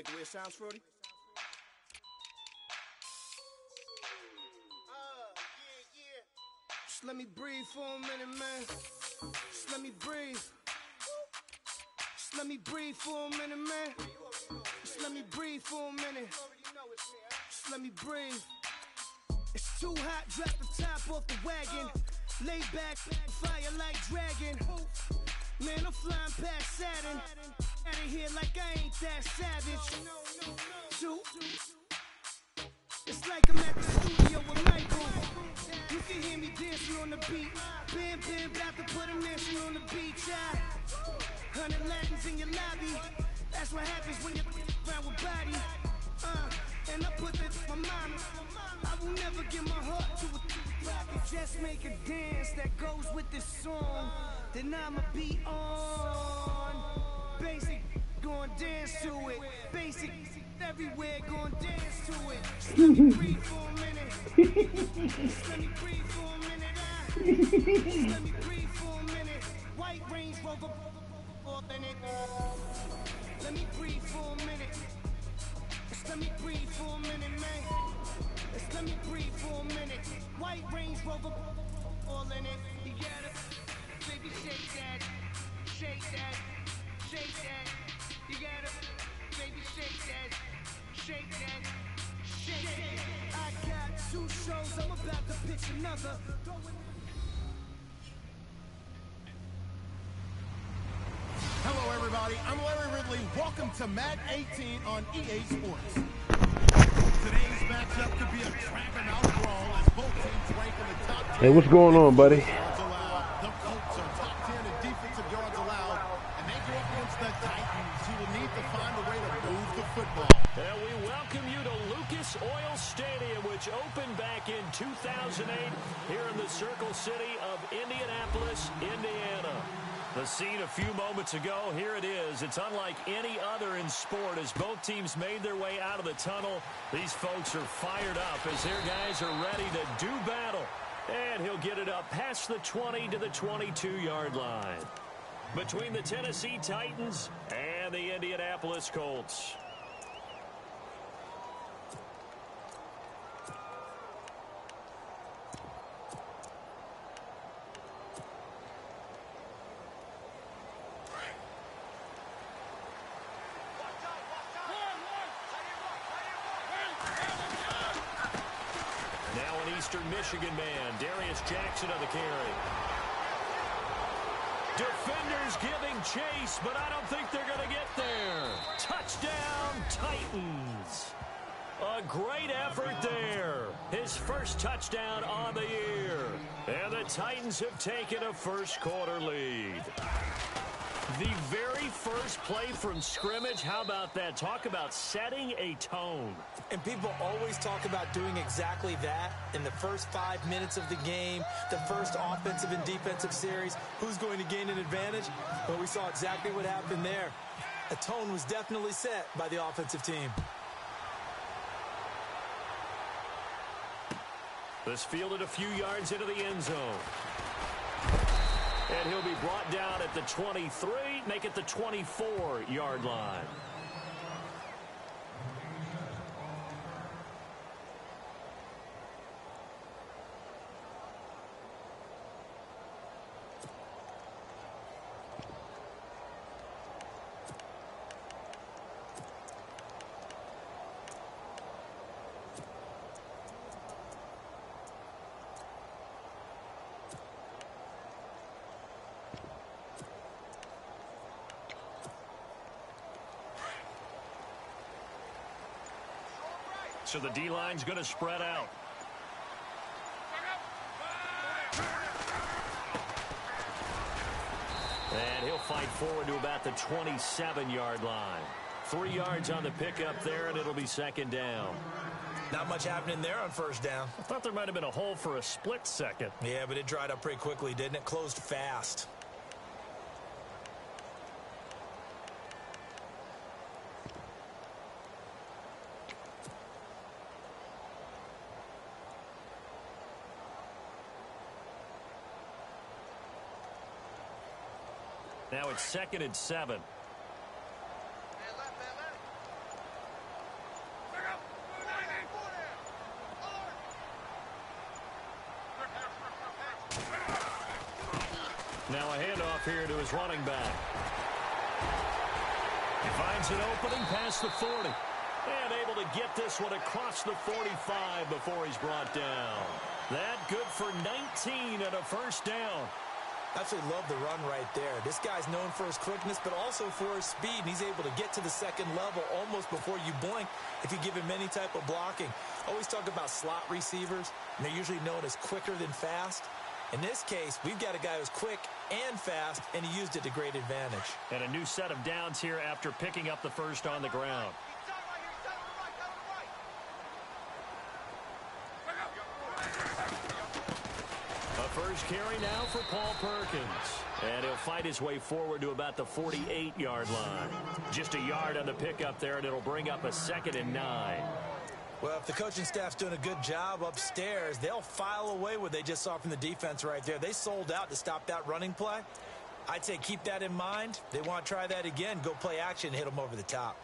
the way it sounds, Frody? Just let me breathe for a minute, man. Just let me breathe. Just let me breathe for a minute, man. Just let me breathe for a minute. Just let me breathe. It's too hot, drop the top off the wagon. Lay back, fire like dragon. Man, I'm flying past Saturn. Out of here like I ain't that savage. Shoot. It's like I'm at the studio with Michael. You can hear me dancing on the beat. Bam, bam, about to put a mansion on the beach. 100 Latins in your lobby. That's what happens when you're around with body. And I put that in my mama. I will never give my heart to a rocket. Just make a dance that goes with this song. Then I'ma be on. Basic, gon' dance to it. Basic, everywhere, gon' dance to it. Just let me breathe for a minute. Just let me breathe for a minute. Just let me breathe for a minute. White Range Rover, in it. Let me breathe for a minute. Just let me breathe for a minute, man. Just let me breathe for a minute. White Range Rover, all in it. You gotta, baby, shake that, shake that, shake that. You gotta, baby, shake that, shake that, shake that. I got 2 shows, I'm about to pitch another. Hello, everybody. I'm Larry Ridley. Welcome to Madden 18 on EA Sports. Today's matchup could be a trap-and-out brawl as both teams rank in the top 10. Hey, what's going on, buddy? The Colts are top 10 in defensive yards allowed, and they go up against the Titans, who will need to find a way to move the football. And we welcome you to Lucas Oil Stadium, which opened back in 2008 here in the Circle City of Indianapolis, Indiana. The scene a few moments ago, here it is. It's unlike any other in sport as both teams made their way out of the tunnel. These folks are fired up as their guys are ready to do battle. And he'll get it up past the 20 to the 22-yard line. Between the Tennessee Titans and the Indianapolis Colts. Eastern Michigan man, Darius Jackson on the carry. Defenders giving chase, but I don't think they're going to get there. Touchdown, Titans. A great effort there. His first touchdown on the year. And the Titans have taken a first-quarter lead. The very first play from scrimmage, how about that? Talk about setting a tone. And people always talk about doing exactly that in the first 5 minutes of the game, the first offensive and defensive series. Who's going to gain an advantage? Well, we saw exactly what happened there. A tone was definitely set by the offensive team. This fielded a few yards into the end zone. And he'll be brought down at the 23, make it the 24-yard line. So the D-line's going to spread out. And he'll fight forward to about the 27-yard line. 3 yards on the pickup there, and it'll be second down. Not much happening there on first down. I thought there might have been a hole for a split second. Yeah, but it dried up pretty quickly, didn't it? Closed fast. Now it's 2nd and 7. Now a handoff here to his running back. He finds an opening past the 40. And able to get this one across the 45 before he's brought down. That good for 19 and a first down. Absolutely love the run right there. This guy's known for his quickness, but also for his speed. And he's able to get to the second level almost before you blink if you give him any type of blocking. Always talk about slot receivers, and they're usually known as quicker than fast. In this case, we've got a guy who's quick and fast, and he used it to great advantage. And a new set of downs here after picking up the first on the ground. First carry now for Paul Perkins. And he'll fight his way forward to about the 48-yard line. Just a yard on the pickup there, and it'll bring up a 2nd and 9. Well, if the coaching staff's doing a good job upstairs, they'll file away what they just saw from the defense right there. They sold out to stop that running play. I'd say keep that in mind. They want to try that again. Go play action, hit them over the top.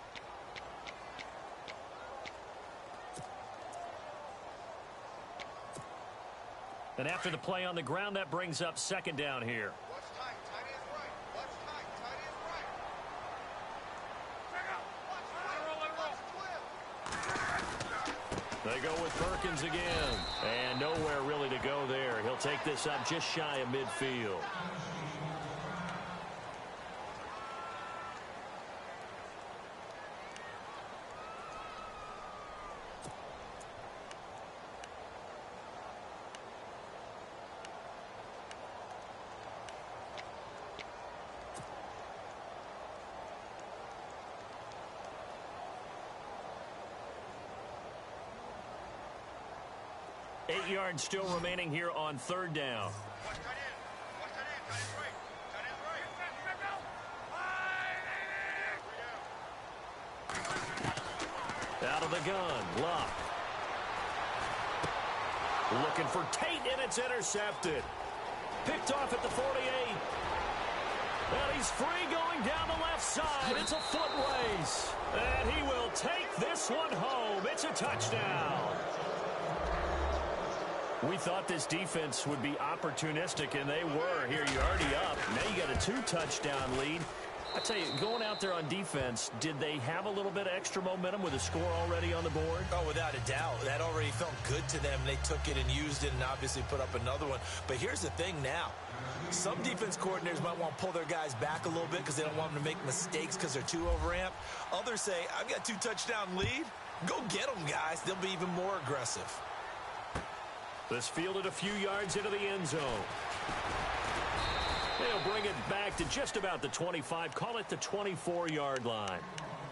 And after the play on the ground, that brings up 2nd down here. Watch tight. Tight end's right. Watch tight. Tight end's right. They go with Perkins again. And nowhere really to go there. He'll take this up just shy of midfield. Eight yards still remaining here on 3rd down. Watch tight end. Watch tight end. Tight end's right. Tight end's right. Out of the gun, Luck. Looking for Tate, and it's intercepted. Picked off at the 48. And he's free going down the left side. It's a foot race. And he will take this one home. It's a touchdown. We thought this defense would be opportunistic, and they were. Here, you're already up. Now you got a 2-touchdown lead. I tell you, going out there on defense, did they have a little bit of extra momentum with a score already on the board? Oh, without a doubt. That already felt good to them. They took it and used it and obviously put up another one. But here's the thing now. Some defense coordinators might want to pull their guys back a little bit because they don't want them to make mistakes because they're too overamped. Others say, I've got 2-touchdown lead. Go get them, guys. They'll be even more aggressive. This fielded a few yards into the end zone. They'll bring it back to just about the 25. Call it the 24-yard line.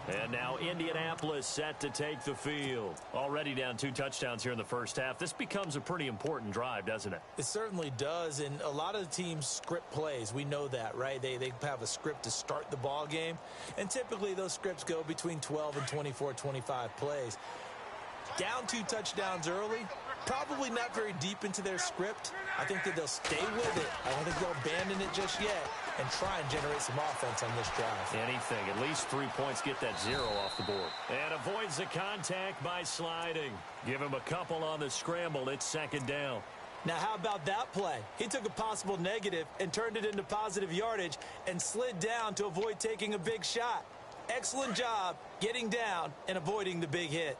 And now Indianapolis set to take the field. Already down 2 touchdowns here in the first half. This becomes a pretty important drive, doesn't it? It certainly does, and a lot of the teams script plays. We know that, right? They have a script to start the ball game, and typically those scripts go between 12 and 24, 25 plays. Down 2 touchdowns early, probably not very deep into their script. I think that they'll stay with it. I don't think they'll abandon it just yet and try and generate some offense on this drive. Anything. At least 3 points, get that 0 off the board. And avoids the contact by sliding. Give him a couple on the scramble. It's 2nd down. Now, how about that play? He took a possible negative and turned it into positive yardage and slid down to avoid taking a big shot. Excellent job getting down and avoiding the big hit.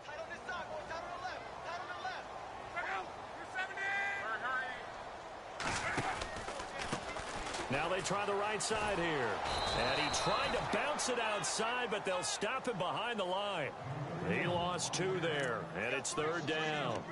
Now they try the right side here. And he tried to bounce it outside, but they'll stop him behind the line. He lost 2 there, and it's 3rd down.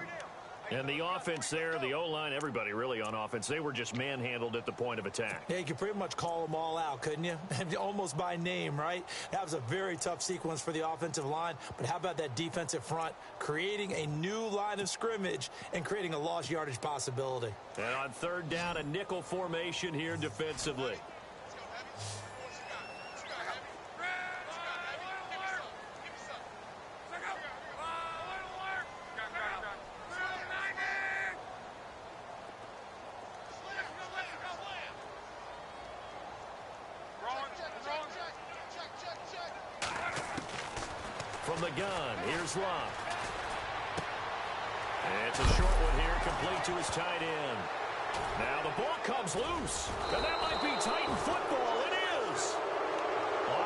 And the offense there, the O-line, everybody really on offense, they were just manhandled at the point of attack. Yeah, you could pretty much call them all out, couldn't you? Almost by name, right? That was a very tough sequence for the offensive line. But how about that defensive front creating a new line of scrimmage and creating a lost yardage possibility? And on 3rd down, a nickel formation here defensively. From the gun, here's Luck. It's a short one here, complete to his tight end. Now the ball comes loose, and that might be Titan football. It is.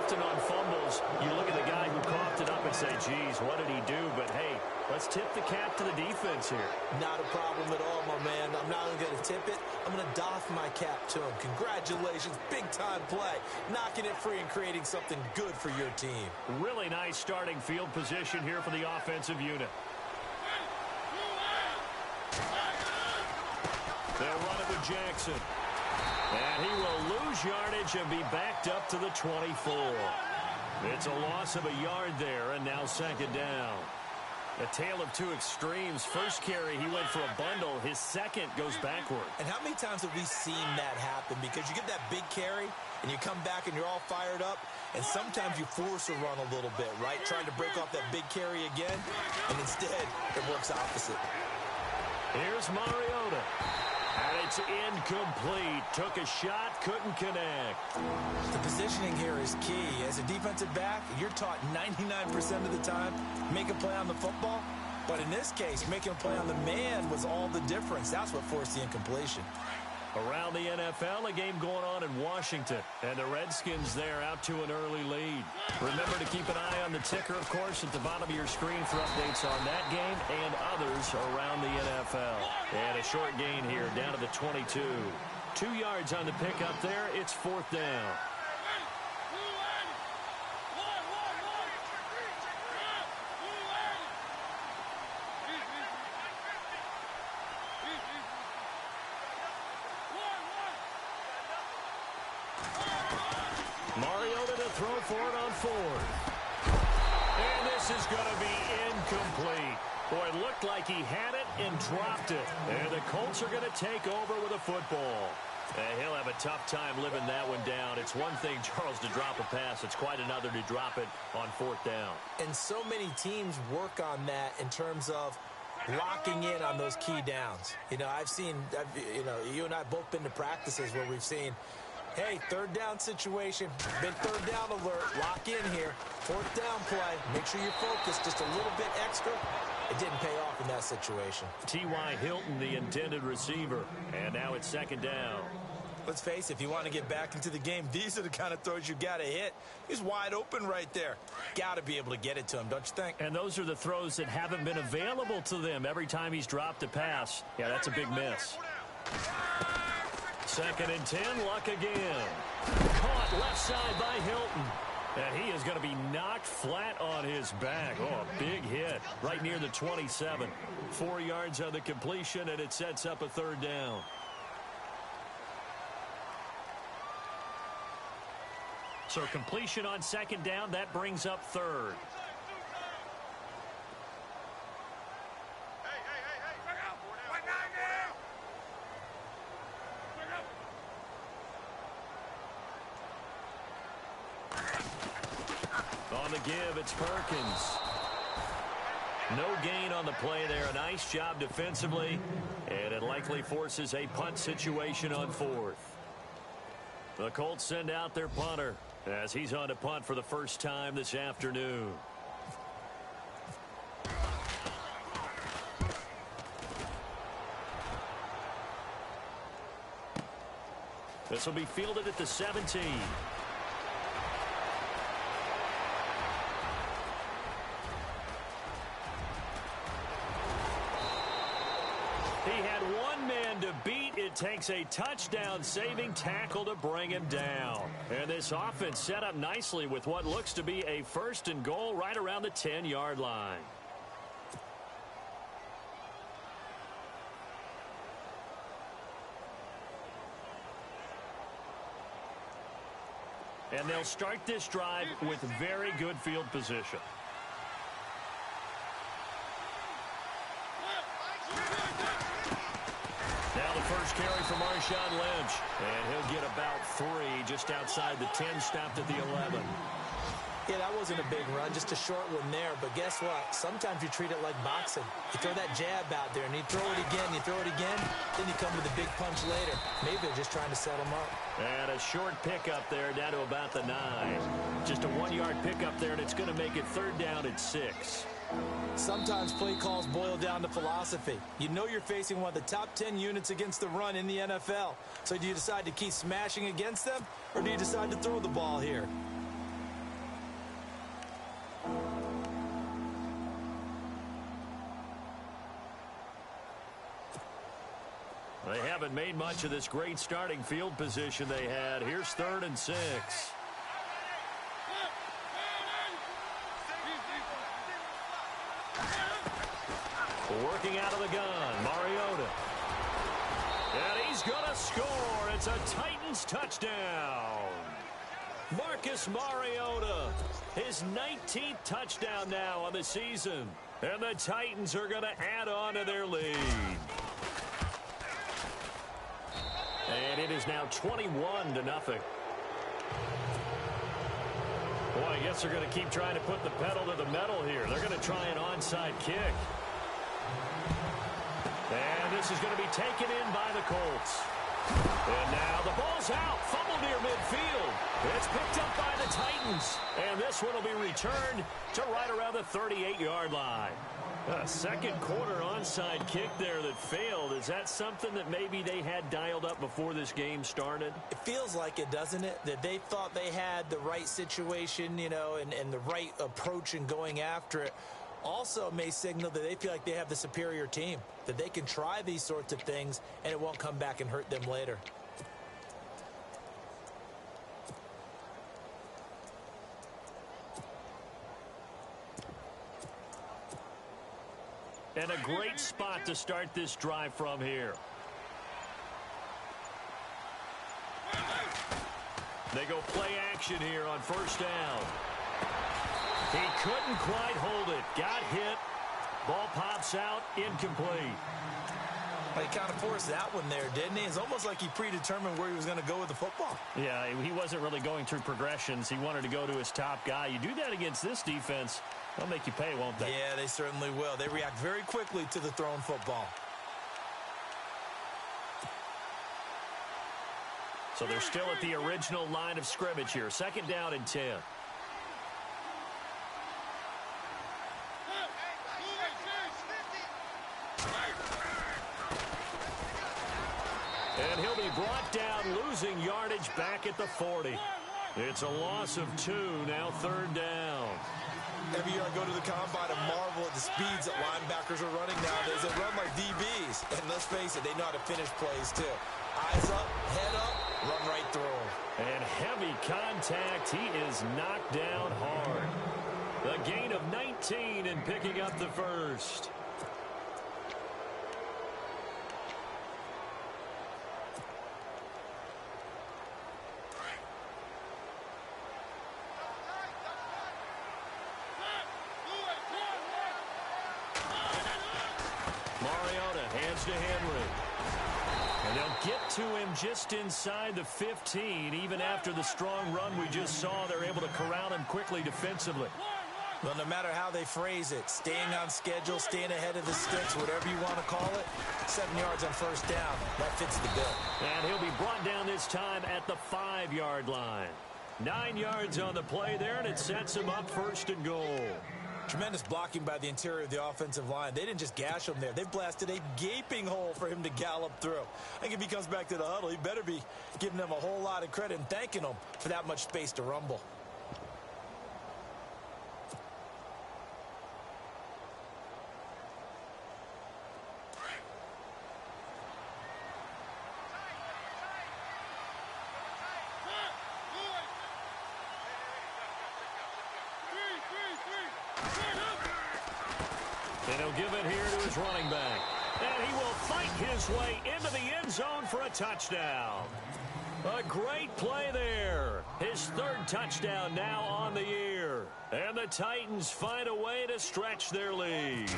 Often on fumbles, you look at the guy who coughed it up and say, geez, what did he do? But, hey, let's tip the cap to the defense here. Not a problem at all, my man. I'm not only going to tip it, I'm going to doff my cap to him. Congratulations, big-time play. Knocking it free and creating something good for your team. Really nice starting field position here for the offensive unit. They'll run it with Jackson. And he will lose yardage and be backed up to the 24. It's a loss of a yard there, and now second down. A tale of two extremes. First carry, he went for a bundle. His second goes backward. And how many times have we seen that happen? Because you get that big carry, and you come back and you're all fired up, and sometimes you force a run a little bit, right? Trying to break off that big carry again, and instead it works opposite. Here's Mariota. And it's incomplete. Took a shot, couldn't connect. The positioning here is key. As a defensive back, you're taught 99% of the time, make a play on the football. But in this case, making a play on the man was all the difference. That's what forced the incompletion. Around the NFL, a game going on in Washington. And the Redskins there out to an early lead. Remember to keep an eye on the ticker, of course, at the bottom of your screen for updates on that game and others around the NFL. And a short gain here down to the 22. 2 yards on the pickup there. It's fourth down. Mariota to throw for it on fourth. And this is going to be incomplete. Boy, it looked like he had it and dropped it. And the Colts are going to take over with a football. And he'll have a tough time living that one down. It's one thing, Charles, to drop a pass. It's quite another to drop it on fourth down. And so many teams work on that in terms of locking in on those key downs. You know, you and I both been to practices where we've seen, hey, third down situation, big third down alert, lock in here, fourth down play, make sure you're focused just a little bit extra. It didn't pay off in that situation. T.Y. Hilton, the intended receiver, and now it's second down. Let's face it, if you want to get back into the game, these are the kind of throws you got to hit. He's wide open right there. Got to be able to get it to him, don't you think? And those are the throws that haven't been available to them every time he's dropped a pass. Yeah, that's a big miss. Second and 10, luck again. Caught left side by Hilton. And he is going to be knocked flat on his back. Oh, a big hit right near the 27. 4 yards on the completion, and it sets up a third down. So completion on second down, that brings up third. On the give, it's Perkins. No gain on the play there. A nice job defensively, and it likely forces a punt situation on fourth. The Colts send out their punter as he's on to punt for the first time this afternoon. This will be fielded at the 17. He had one man to beat. It takes a touchdown-saving tackle to bring him down. And this offense set up nicely with what looks to be a first and goal right around the 10-yard line. And they'll start this drive with very good field position. Now the first carry for Marshawn Lynch. And he'll get about 3 just outside the 10, stopped at the 11. Yeah, that wasn't a big run, just a short one there. But guess what? Sometimes you treat it like boxing. You throw that jab out there, and you throw it again, then you come with a big punch later. Maybe they're just trying to set him up. And a short pickup there down to about the 9. Just a 1-yard pickup there, and it's going to make it third down at 6. Sometimes play calls boil down to philosophy. You know you're facing one of the top 10 units against the run in the NFL. So do you decide to keep smashing against them, or do you decide to throw the ball here? They haven't made much of this great starting field position they had. Here's 3rd and 6. Working out of the gun, Mariota. And he's going to score. It's a Titans touchdown. Marcus Mariota, his 19th touchdown now on the season. And the Titans are going to add on to their lead. And it is now 21-0. Boy, I guess they're going to keep trying to put the pedal to the metal here. They're going to try an onside kick. And this is going to be taken in by the Colts. And now the ball's out. Fumble near midfield. It's picked up by the Titans. And this one will be returned to right around the 38-yard line. A second quarter onside kick there that failed. Is that something that maybe they had dialed up before this game started? It feels like it, doesn't it? That they thought they had the right situation, you know, and the right approach in going after it. Also may signal that they feel like they have the superior team, that they can try these sorts of things and it won't come back and hurt them later. And a great spot to start this drive from here. They go play action here on 1st down. He couldn't quite hold it. Got hit. Ball pops out. Incomplete. He kind of forced that one there, didn't he? It's almost like he predetermined where he was going to go with the football. Yeah, he wasn't really going through progressions. He wanted to go to his top guy. You do that against this defense, they'll make you pay, won't they? Yeah, they certainly will. They react very quickly to the thrown football. So they're still at the original line of scrimmage here. 2nd down and 10. And he'll be brought down, losing yardage back at the 40. It's a loss of 2, now 3rd down. Every year I go to the combine and marvel at the speeds that linebackers are running nowadays. They run like DBs. And let's face it, they know how to finish plays too. Eyes up, head up, run right through them. And heavy contact. He is knocked down hard. The gain of 19 and picking up the first. To Henry. And they'll get to him just inside the 15. Even after the strong run we just saw, they're able to corral him quickly defensively. Well, no matter how they phrase it, staying on schedule, staying ahead of the sticks, whatever you want to call it, 7 yards on 1st down. That fits the bill. And he'll be brought down this time at the 5-yard line. 9 yards on the play there, and it sets him up 1st and goal. Tremendous blocking by the interior of the offensive line. They didn't just gash him there. They blasted a gaping hole for him to gallop through. I think if he comes back to the huddle, he better be giving them a whole lot of credit and thanking them for that much space to rumble. And he'll give it here to his running back. And he will fight his way into the end zone for a touchdown. A great play there. His 3rd touchdown now on the year. And the Titans find a way to stretch their lead.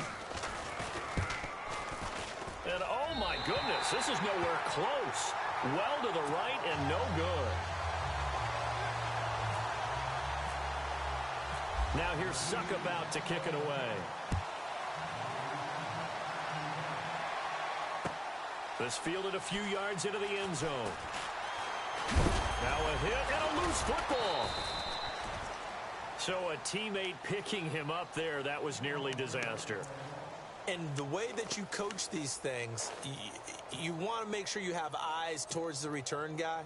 And oh my goodness, this is nowhere close. Well to the right and no good. Now here's Suckabout to kick it away. This fielded a few yards into the end zone. Now a hit and a loose football. So a teammate picking him up there, that was nearly disaster. And the way that you coach these things, you want to make sure you have eyes towards the return guy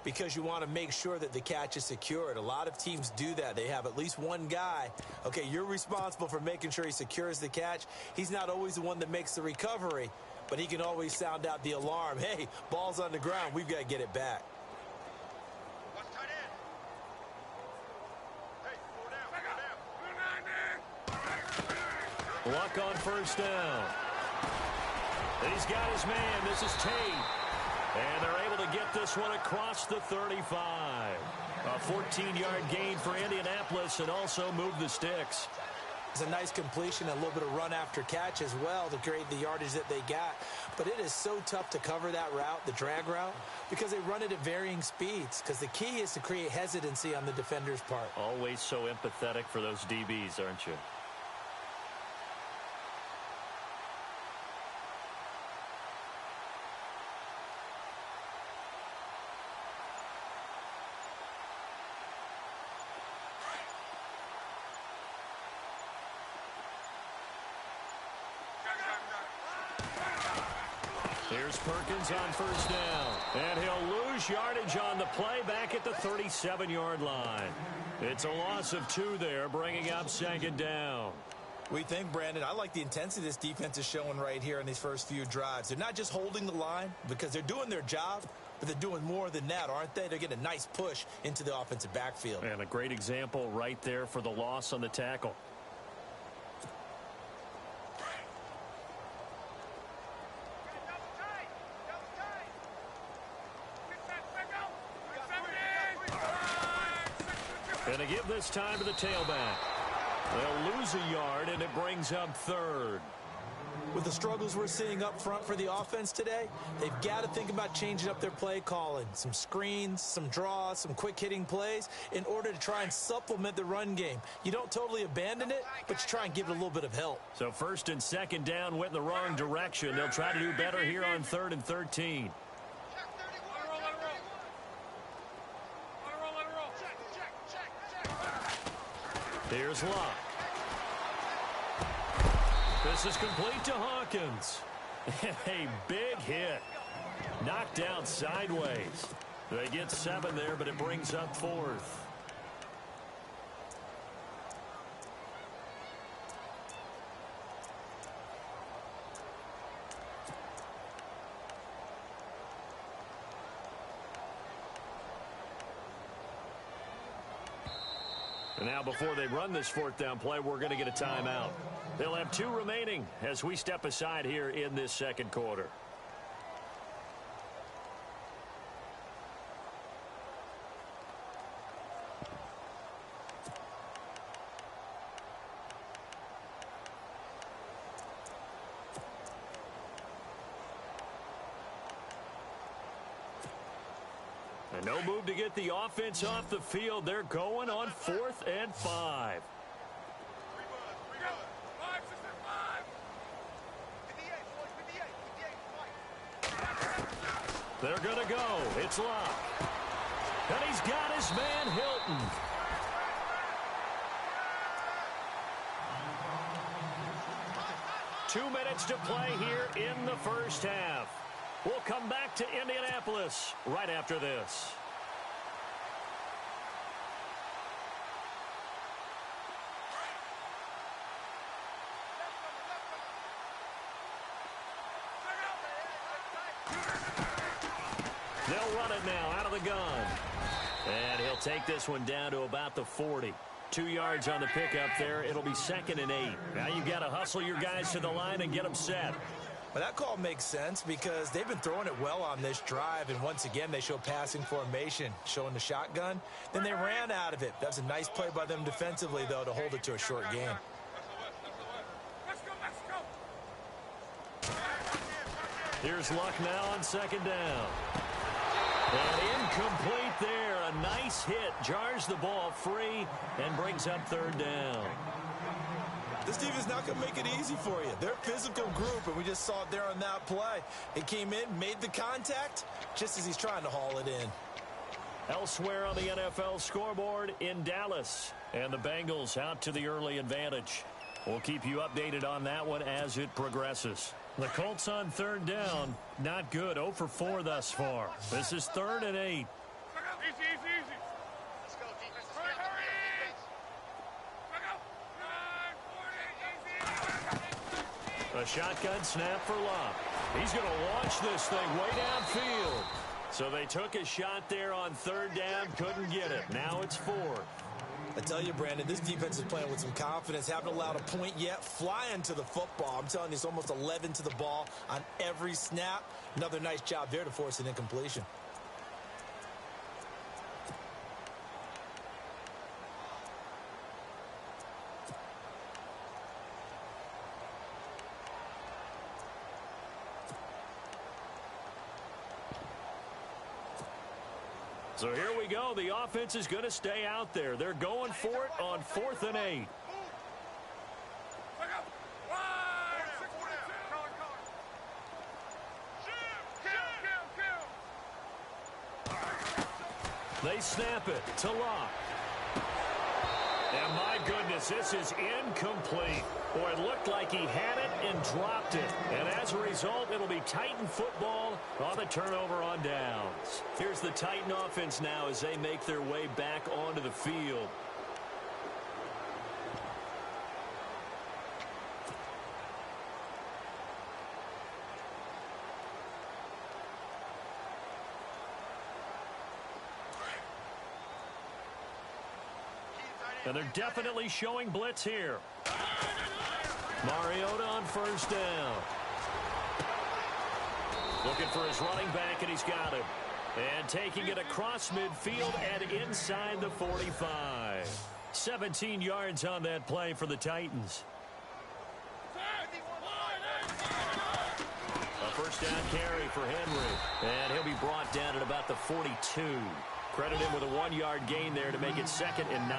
because you want to make sure that the catch is secured. A lot of teams do that. They have at least one guy. Okay, you're responsible for making sure he secures the catch. He's not always the one that makes the recovery, but he can always sound out the alarm. Hey, ball's on the ground. We've got to get it back. What's tight end? Hey, go down. Luck on first down. He's got his man. This is Tate. And they're able to get this one across the 35. A 14-yard gain for Indianapolis and also move the sticks. It's a nice completion, a little bit of run after catch as well to create the yardage that they got. But it is so tough to cover that route, the drag route, because they run it at varying speeds. Because the key is to create hesitancy on the defender's part. Always so empathetic for those DBs, aren't you? Here's Perkins on first down. And he'll lose yardage on the play back at the 37-yard line. It's a loss of 2 there, bringing up second down. We think, Brandon, I like the intensity this defense is showing right here in these first few drives. They're not just holding the line because they're doing their job, but they're doing more than that, aren't they? They're getting a nice push into the offensive backfield. And a great example right there for the loss on the tackle. Going to give this time to the tailback. They'll lose a yard, and it brings up 3rd. With the struggles we're seeing up front for the offense today, they've got to think about changing up their play calling. Some screens, some draws, some quick-hitting plays in order to try and supplement the run game. You don't totally abandon it, but you try and give it a little bit of help. So 1st and 2nd down went in the wrong direction. They'll try to do better here on 3rd and 13. Here's Luck. This is complete to Hawkins. A big hit. Knocked down sideways. They get 7 there, but it brings up 4th. And now before they run this 4th down play, we're going to get a timeout. They'll have 2 remaining as we step aside here in this 2nd quarter. And no move to get the offense off the field. They're going on 4th and 5. They're going to go. It's Luck. And he's got his man Hilton. Two minutes to play here in the first half. We'll come back to Indianapolis right after this. They'll run it now out of the gun. And he'll take this one down to about the 40. 2 yards on the pickup there. It'll be 2nd and 8. Now you've got to hustle your guys to the line and get them set. Well, that call makes sense because they've been throwing it well on this drive, and once again they show passing formation, showing the shotgun. Then they ran out of it. That's a nice play by them defensively, though, to hold it to a short game. Here's Luck now on 2nd down. And incomplete there. A nice hit. Jars the ball free and brings up 3rd down. This team is not going to make it easy for you. They're a physical group, and we just saw it there on that play. It came in, made the contact, just as he's trying to haul it in. Elsewhere on the NFL scoreboard in Dallas, and the Bengals out to the early advantage. We'll keep you updated on that one as it progresses. The Colts on third down, not good. 0 for 4 thus far. This is 3rd and 8. Easy. Let's go, defense. A shotgun snap for Locke. He's going to launch this thing way downfield. So they took a shot there on third down, couldn't get it. Now it's 4th. I tell you, Brandon, this defense is playing with some confidence. Haven't allowed a point yet. Flying to the football. I'm telling you, it's almost 11 to the ball on every snap. Another nice job there to force an incompletion. So here we go. The offense is going to stay out there. They're going for it on 4th and 8. They snap it to Locke. And my goodness, this is incomplete. Boy, it looked like he had it and dropped it. And as a result, it'll be Titan football on the turnover on downs. Here's the Titan offense now as they make their way back onto the field. And they're definitely showing blitz here. Mariota on first down. Looking for his running back, and he's got him. And taking it across midfield and inside the 45. 17 yards on that play for the Titans. A first down carry for Henry. And he'll be brought down at about the 42. Credit him with a 1-yard gain there to make it 2nd and 9.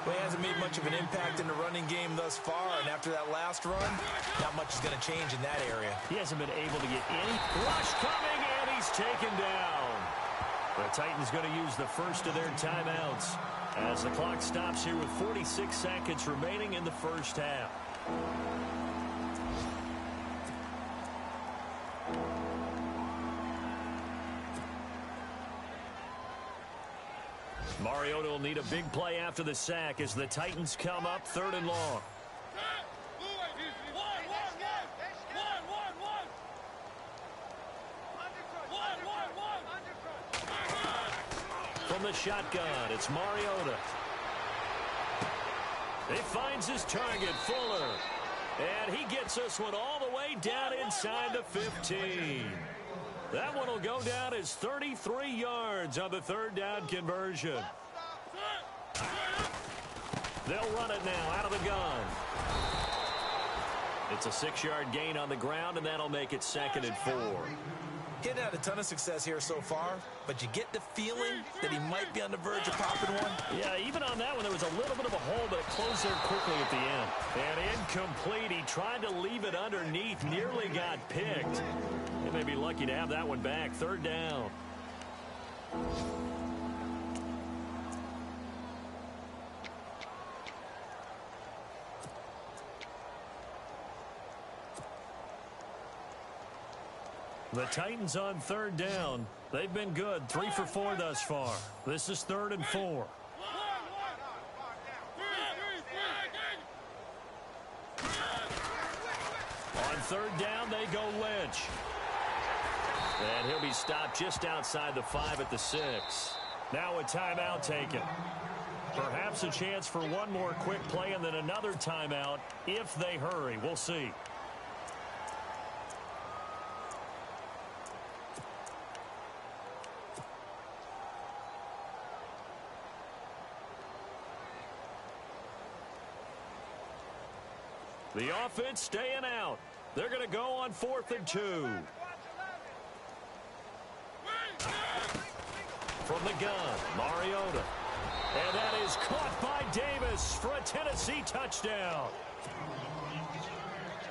Well, he hasn't made much of an impact in the running game thus far, and after that last run, not much is going to change in that area. He hasn't been able to get any rush coming, and he's taken down. The Titans going to use the first of their timeouts as the clock stops here with 46 seconds remaining in the first half. Mariota will need a big play after the sack as the Titans come up 3rd and long. From the shotgun, it's Mariota. He finds his target, Fuller. And he gets this one all the way down inside the 15. That one will go down as 33 yards on the 3rd down conversion. They'll run it now out of the gun. It's a 6-yard gain on the ground, and that'll make it 2nd and 4. He hadn't had a ton of success here so far, but you get the feeling that he might be on the verge of popping one. Yeah, even on that one, there was a little bit of a hole, but it closed there quickly at the end. And incomplete. He tried to leave it underneath, nearly got picked. They may be lucky to have that one back. 3rd down. The Titans on 3rd down. They've been good. 3 for 4 thus far. This is 3rd and 4. On 3rd down, they go Lynch. And he'll be stopped just outside the 5 at the 6. Now a timeout taken. Perhaps a chance for one more quick play and then another timeout if they hurry. We'll see. The offense staying out. They're going to go on 4th and 2. From the gun, Mariota. And that is caught by Davis for a Tennessee touchdown.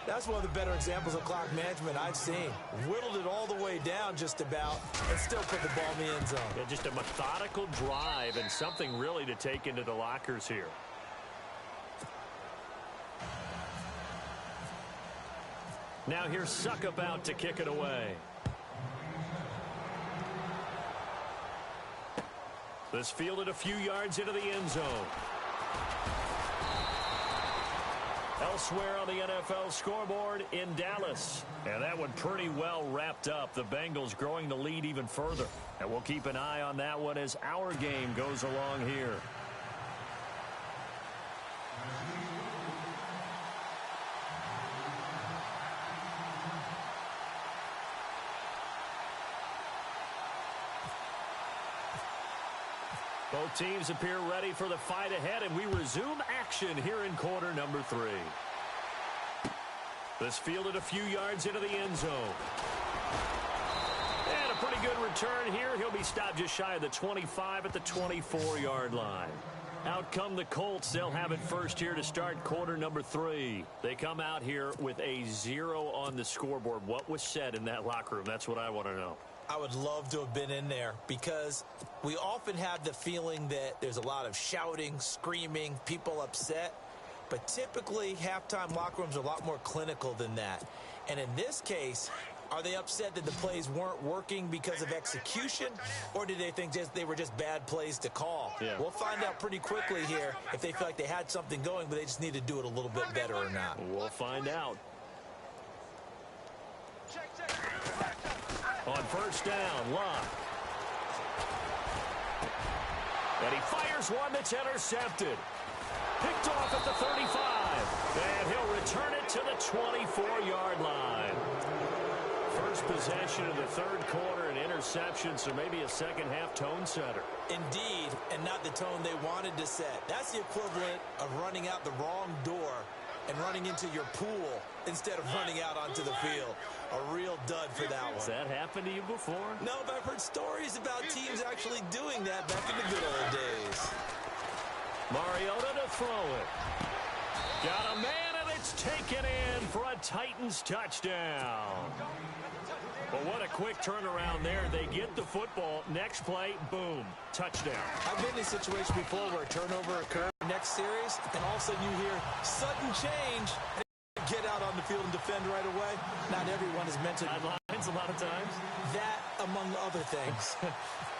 That's one of the better examples of clock management I've seen. Whittled it all the way down just about and still put the ball in the end zone. Yeah, just a methodical drive and something really to take into the lockers here. Now here's Suckup out to kick it away. This fielded a few yards into the end zone. Elsewhere on the NFL scoreboard in Dallas. And that one pretty well wrapped up. The Bengals growing the lead even further. And we'll keep an eye on that one as our game goes along here. Both teams appear ready for the fight ahead, and we resume action here in quarter number 3. This fielded a few yards into the end zone. And a pretty good return here. He'll be stopped just shy of the 25 at the 24-yard line. Out come the Colts. They'll have it first here to start quarter number 3. They come out here with a 0 on the scoreboard. What was said in that locker room? That's what I want to know. I would love to have been in there because we often have the feeling that there's a lot of shouting, screaming, people upset. But typically, halftime locker rooms are a lot more clinical than that. And in this case, are they upset that the plays weren't working because of execution, or did they think they were just bad plays to call? Yeah. We'll find out pretty quickly here if they feel like they had something going, but they just need to do it a little bit better or not. We'll find out. On first down, Locke. And he fires one that's intercepted. Picked off at the 35. And he'll return it to the 24-yard line. First possession of the third quarter, an interception, so maybe a second-half tone setter. Indeed, and not the tone they wanted to set. That's the equivalent of running out the wrong door and running into your pool instead of running out onto the field. A real dud for that one. Has that happened to you before? No, but I've heard stories about teams actually doing that back in the good old days. Mariota to throw it. Got a man, and it's taken in for a Titans touchdown. Well, what a quick turnaround there. They get the football. Next play, boom, touchdown. I've been in a situation before where a turnover occurred next series, and all of a sudden you hear sudden change. Get out on the field and defend right away. Not everyone is meant to. Lines a lot of times. That, among other things.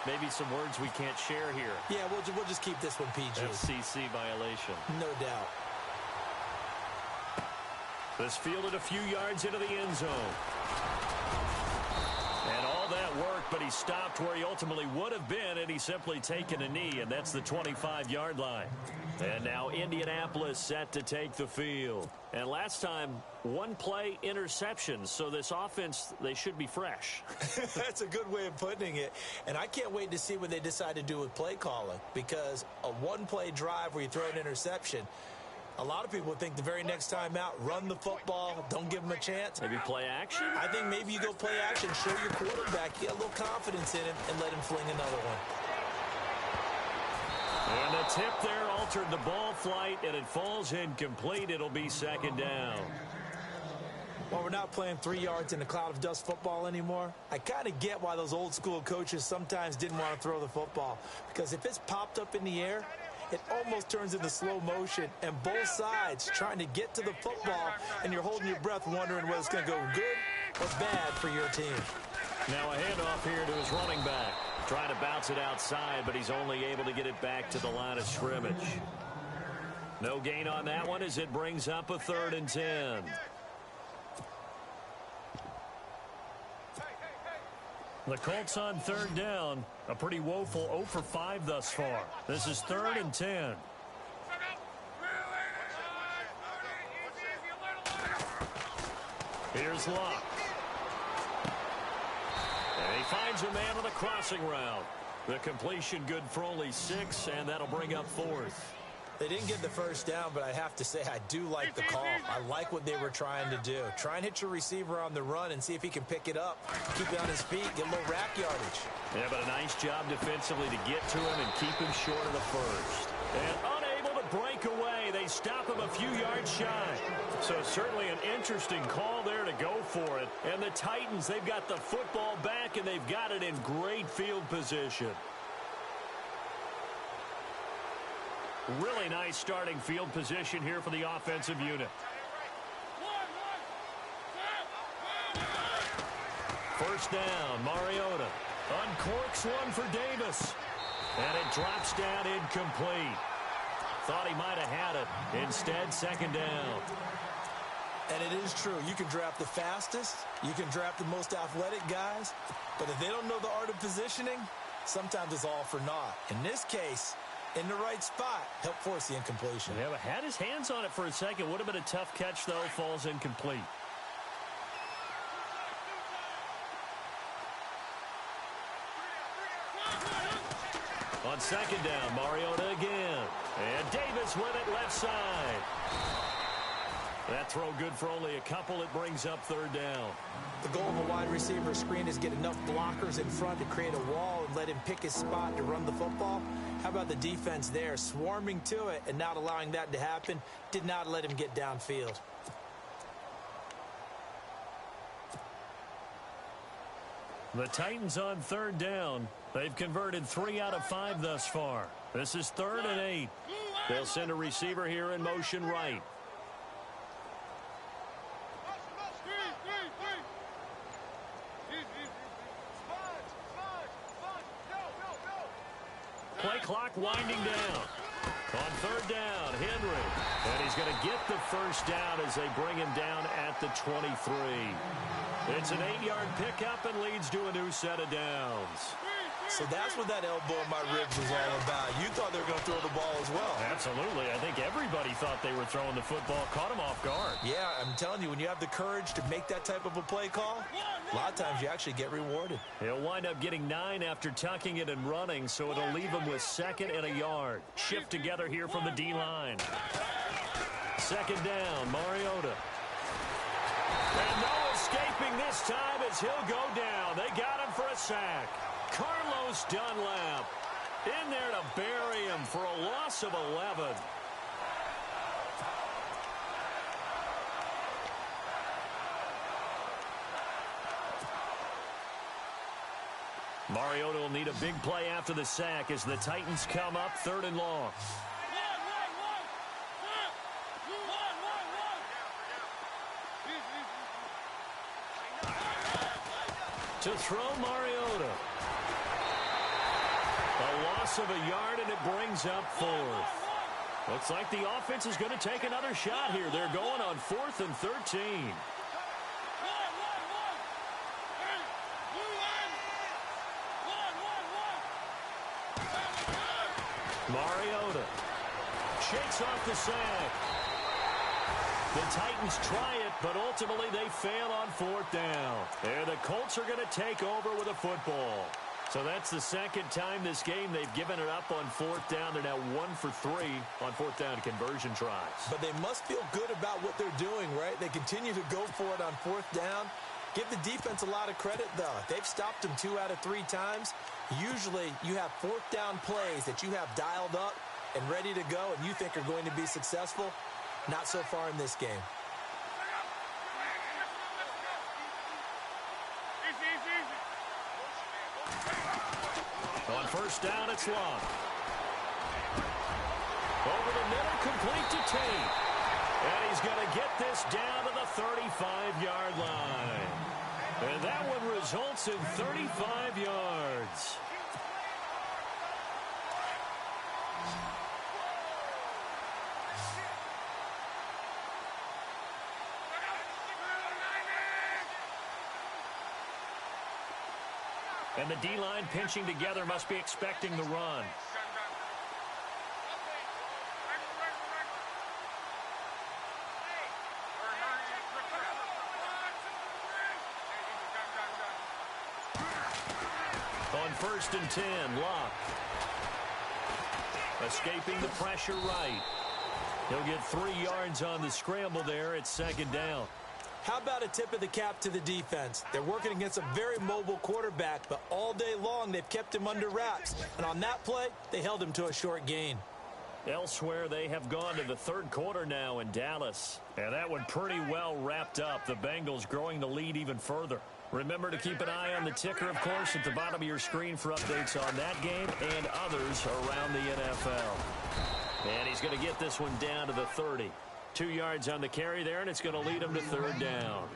Maybe some words we can't share here. Yeah, we'll just keep this one PG. FCC violation. No doubt. This fielded a few yards into the end zone. And all that worked, but he stopped where he ultimately would have been, and he's simply taken a knee, and that's the 25-yard line. And now Indianapolis set to take the field. And last time, one play interception, so this offense, they should be fresh. That's a good way of putting it. And I can't wait to see what they decide to do with play calling, because a one-play drive where you throw an interception, a lot of people think the very next time out, run the football, don't give them a chance. Maybe play action? I think maybe you go play action, show your quarterback, get a little confidence in him, and let him fling another one. And the tip there altered the ball flight, and it falls incomplete. It'll be second down. Well, we're not playing 3 yards in a cloud of dust football anymore. I kind of get why those old school coaches sometimes didn't want to throw the football, because if it's popped up in the air, it almost turns into slow motion, and both sides trying to get to the football, and you're holding your breath wondering whether it's going to go good or bad for your team. Now a handoff here to his running back. Trying to bounce it outside, but he's only able to get it back to the line of scrimmage. No gain on that one as it brings up a 3rd and 10. The Colts on 3rd down. A pretty woeful 0 for 5 thus far. This is 3rd and 10. Here's Locke. And he finds a man on the crossing route. The completion good for only 6, and that'll bring up 4th. They didn't get the first down, but I have to say I do like the call. I like what they were trying to do. Try and hit your receiver on the run and see if he can pick it up. Keep it on his feet, get a little rack yardage. Yeah, but a nice job defensively to get to him and keep him short of the first. And unable to break away, they they stop him a few yards shy. So certainly an interesting call there to go for it. And the Titans, they've got the football back, and they've got it in great field position. Really nice starting field position here for the offensive unit. First down, Mariota uncorks one for Davis. And it drops down incomplete. Thought he might have had it. Instead, second down. And it is true. You can draft the fastest. You can draft the most athletic guys. But if they don't know the art of positioning, sometimes it's all for naught. In this case, in the right spot, help force the incompletion. Yeah, but had his hands on it for a second. Would have been a tough catch, though. Falls incomplete. On second down, Mariota again. And Davis with it left side. That throw good for only a couple. It brings up third down. The goal of a wide receiver screen is get enough blockers in front to create a wall and let him pick his spot to run the football. How about the defense there, swarming to it and not allowing that to happen? Did not let him get downfield. The Titans on third down. They've converted 3 out of 5 thus far. This is 3rd and 8. They'll send a receiver here in motion right. Play clock winding down. On third down, Henry. And he's going to get the first down as they bring him down at the 23. It's an 8-yard pickup and leads to a new set of downs. So that's what that elbow in my ribs was all about. You thought they were going to throw the ball as well. Absolutely. I think everybody thought they were throwing the football. Caught him off guard. Yeah, I'm telling you, when you have the courage to make that type of a play call, a lot of times you actually get rewarded. He'll wind up getting 9 after tucking it and running, so it'll leave him with 2nd and a yard. Shift together here from the D-line. Second down, Mariota. And no escaping this time as he'll go down. They got him for a sack. Carlos Dunlap in there to bury him for a loss of 11. Mariota will need a big play after the sack as the Titans come up 3rd and long. To throw Mariota. A loss of a yard, and it brings up 4th. Looks like the offense is going to take another shot here. They're going on 4th and 13. Mariota shakes off the sack. The Titans try it, but ultimately they fail on 4th down. And the Colts are going to take over with a football. So that's the 2nd time this game they've given it up on 4th down. They're now 1 for 3 on 4th down conversion tries. But they must feel good about what they're doing, right? They continue to go for it on 4th down. Give the defense a lot of credit, though. They've stopped them 2 out of 3 times. Usually you have 4th down plays that you have dialed up and ready to go and you think are going to be successful. Not so far in this game. On 1st down, it's Long. Over the middle, complete to Tate. And he's going to get this down to the 35-yard line. And that one results in 35 yards. And the D-line pinching together must be expecting the run. On 1st and 10, Locke. Escaping the pressure right. He'll get 3 yards on the scramble there. It's 2nd down. How about a tip of the cap to the defense? They're working against a very mobile quarterback, but all day long they've kept him under wraps. And on that play, they held him to a short gain. Elsewhere, they have gone to the third quarter now in Dallas. And that one pretty well wrapped up. The Bengals growing the lead even further. Remember to keep an eye on the ticker, of course, at the bottom of your screen for updates on that game and others around the NFL. And he's going to get this one down to the 30. 2 yards on the carry there, and it's going to lead him to third down.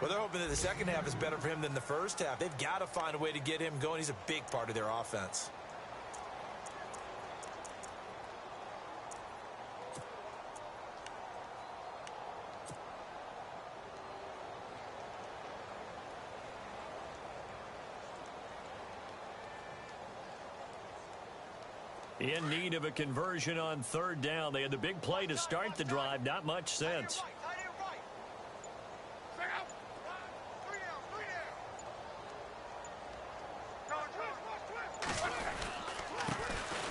Well, they're hoping that the second half is better for him than the first half. They've got to find a way to get him going. He's a big part of their offense. In need of a conversion on third down. They had the big play to start the drive. Not much sense.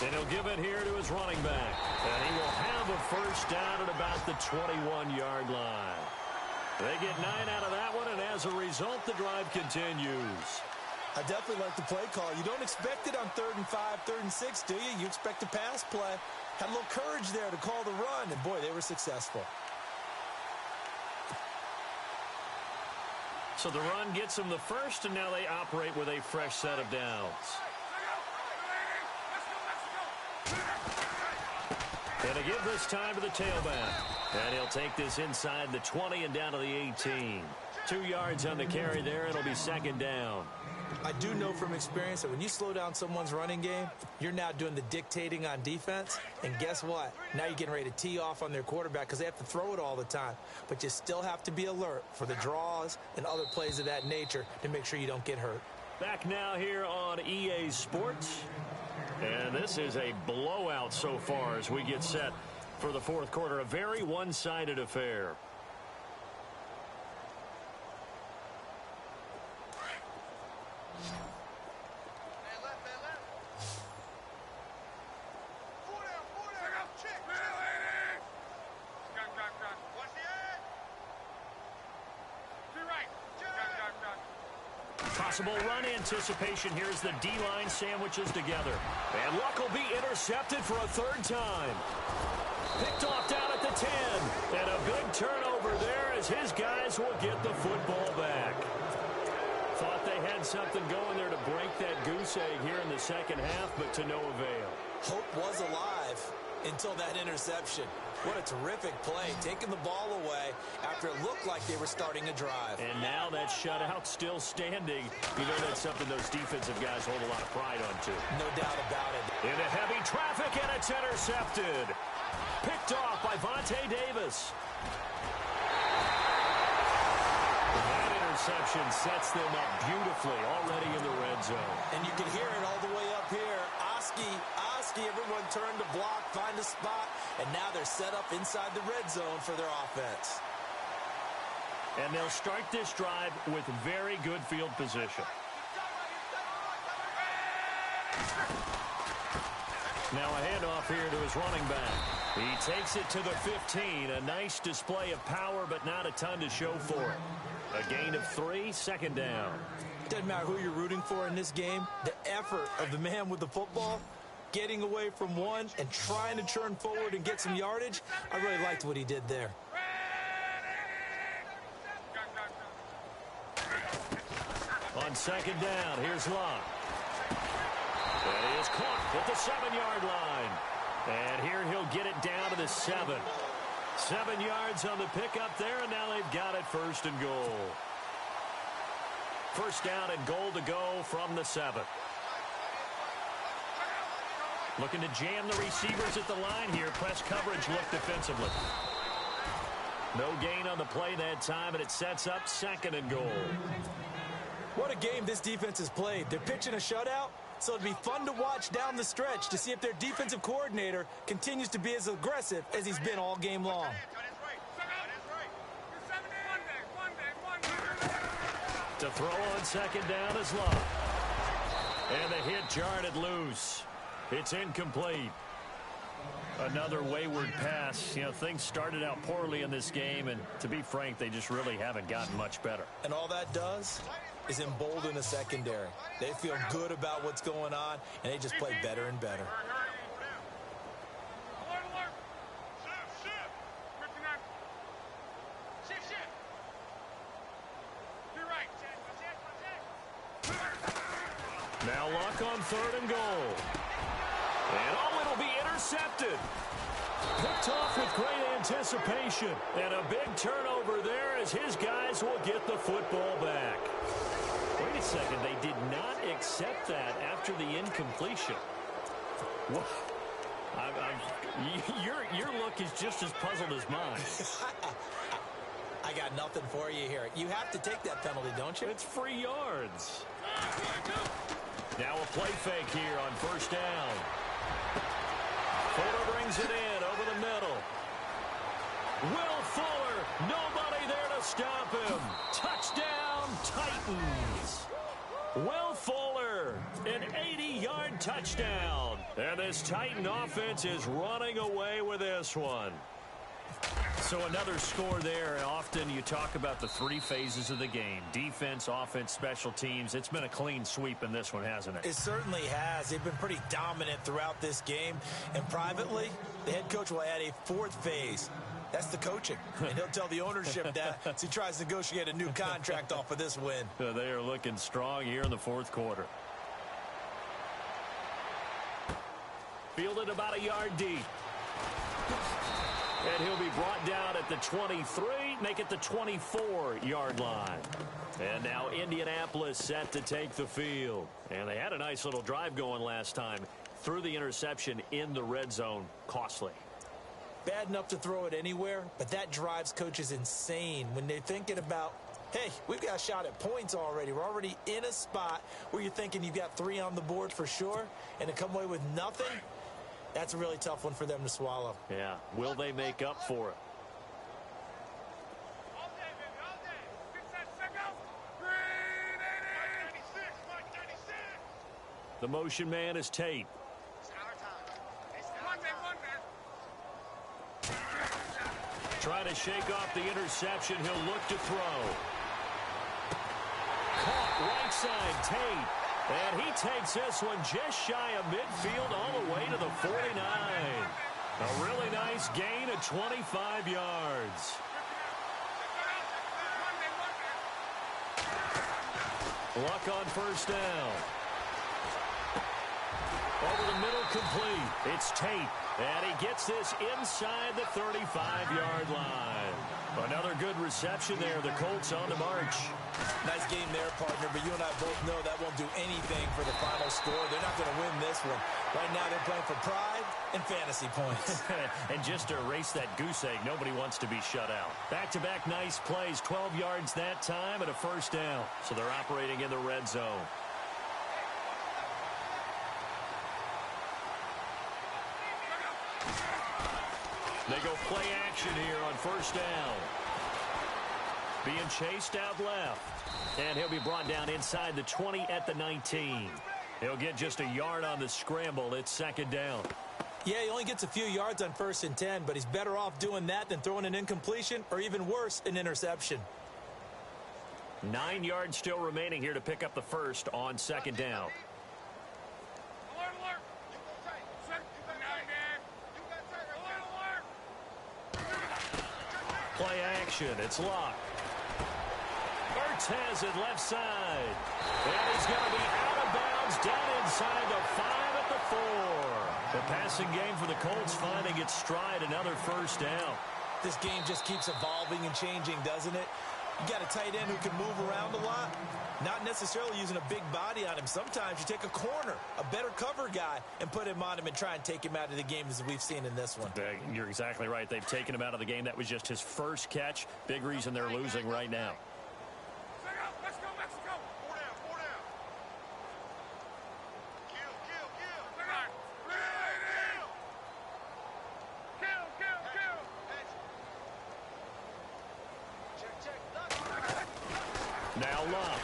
And he'll give it here to his running back. And he will have a first down at about the 21-yard line. They get 9 out of that one, and as a result, the drive continues. I definitely like the play call. You don't expect it on 3rd and 5, 3rd and 6, do you? You expect a pass play. Had a little courage there to call the run, and boy, they were successful. So the run gets them the first, and now they operate with a fresh set of downs. And to give this time to the tailback. And he'll take this inside the 20 and down to the 18. 2 yards on the carry there. It'll be second down. I do know from experience that when you slow down someone's running game, you're now doing the dictating on defense. And guess what? Now you're getting ready to tee off on their quarterback because they have to throw it all the time. But you still have to be alert for the draws and other plays of that nature to make sure you don't get hurt. Back now here on EA Sports. And this is a blowout so far as we get set for the fourth quarter. A very one-sided affair. Possible run anticipation. Here's the D-line sandwiches together. And Luck will be intercepted for a third time. Picked off down at the 10. And a big turnover there as his guys will get the football back. Thought they had something going there to break that goose egg here in the second half, but to no avail. Hope was alive until that interception. What a terrific play, taking the ball away after it looked like they were starting a drive. And now that shutout still standing. You know that's something those defensive guys hold a lot of pride on, too. No doubt about it. Into heavy traffic, and it's intercepted. Picked off by Vontae Davis. That interception sets them up beautifully already in the red zone. And you can hear it all the way up here. Oski, everyone turned to block, find a spot, and now they're set up inside the red zone for their offense. And they'll start this drive with very good field position. Now a handoff here to his running back. He takes it to the 15. A nice display of power, but not a ton to show for it. A gain of 3, second down. Doesn't matter who you're rooting for in this game. The effort of the man with the football, getting away from one and trying to turn forward and get some yardage, I really liked what he did there. On second down, here's Luck. And he is caught at the 7-yard line. And here he'll get it down to the 7. 7 yards on the pickup there, and now they've got it first and goal. First down and goal to go from the 7. Looking to jam the receivers at the line here. Press coverage look defensively. No gain on the play that time, and it sets up second and goal. What a game this defense has played. They're pitching a shutout, so it'll be fun to watch down the stretch to see if their defensive coordinator continues to be as aggressive as he's been all game long. To throw on second down is Luck. And the hit jarred it loose. It's incomplete. Another wayward pass. You know, things started out poorly in this game, and to be frank, they just really haven't gotten much better. And all that does is embolden a secondary. They feel good about what's going on, and they just play better and better. Now Luck on 3rd and goal. And it'll be intercepted. Picked off with great anticipation. And a big turnover there as his guys will get the football back. Wait a second. They did not accept that after the incompletion. What? Your look is just as puzzled as mine. I got nothing for you here. You have to take that penalty, don't you? It's free yards. Now a play fake here on 1st down. Fuller brings it in over the middle. Will Fuller, nobody there to stop him. Touchdown, Titans. Will Fuller, an 80-yard touchdown. And this Titan offense is running away with this one. So another score there. Often you talk about the 3 phases of the game. Defense, offense, special teams. It's been a clean sweep in this one, hasn't it? It certainly has. They've been pretty dominant throughout this game. And privately, the head coach will add a 4th phase. That's the coaching. And he'll tell the ownership that as he tries to negotiate a new contract off of this win. They are looking strong here in the 4th quarter. Fielded about a yard deep. And he'll be brought down at the 23, make it the 24-yard line. And now Indianapolis set to take the field. And they had a nice little drive going last time. Threw the interception in the red zone. Costly. Bad enough to throw it anywhere, but that drives coaches insane when they're thinking about, hey, we've got a shot at points already. We're already in a spot where you're thinking you've got 3 on the board for sure, and to come away with nothing, that's a really tough one for them to swallow. Yeah. Will they make up for it? All day, baby, all day. Fix that signal. 386, 96. The motion man is Tate. It's our time. It's our time. Trying to shake off the interception. He'll look to throw. Caught right side, Tate. And he takes this one just shy of midfield all the way to the 49. A really nice gain of 25 yards. Luck on 1st down. Over the middle, complete. It's Tate. And he gets this inside the 35-yard line. Another good reception there. The Colts on the march. Nice game there, partner, but you and I both know that won't do anything for the final score. They're not going to win this one. Right now they're playing for pride and fantasy points. And just to erase that goose egg, nobody wants to be shut out. Back-to-back nice plays, 12 yards that time and a 1st down. So they're operating in the red zone. They go play action here on 1st down. Being chased out left. And he'll be brought down inside the 20 at the 19. He'll get just a yard on the scramble. It's 2nd down. Yeah, he only gets a few yards on 1st and 10, but he's better off doing that than throwing an incompletion or even worse, an interception. 9 yards still remaining here to pick up the 1st on 2nd down. Alert, alert. You go tight. Sir, you got tight, man. You got tight. Alert, alert. Play action. It's Luck. Ertz has it left side. And he's going to be out of bounds down inside the 5 at the 4. The passing game for the Colts finding its stride. Another 1st down. This game just keeps evolving and changing, doesn't it? You got a tight end who can move around a lot. Not necessarily using a big body on him. Sometimes you take a corner, a better cover guy, and put him on him and try and take him out of the game as we've seen in this one. You're exactly right. They've taken him out of the game. That was just his 1st catch. Big reason they're losing right now. Let's go, Mexico. 4 down, 4 down. Kill, kill, kill. Kill, kill, kill. Check, check. Now Luck.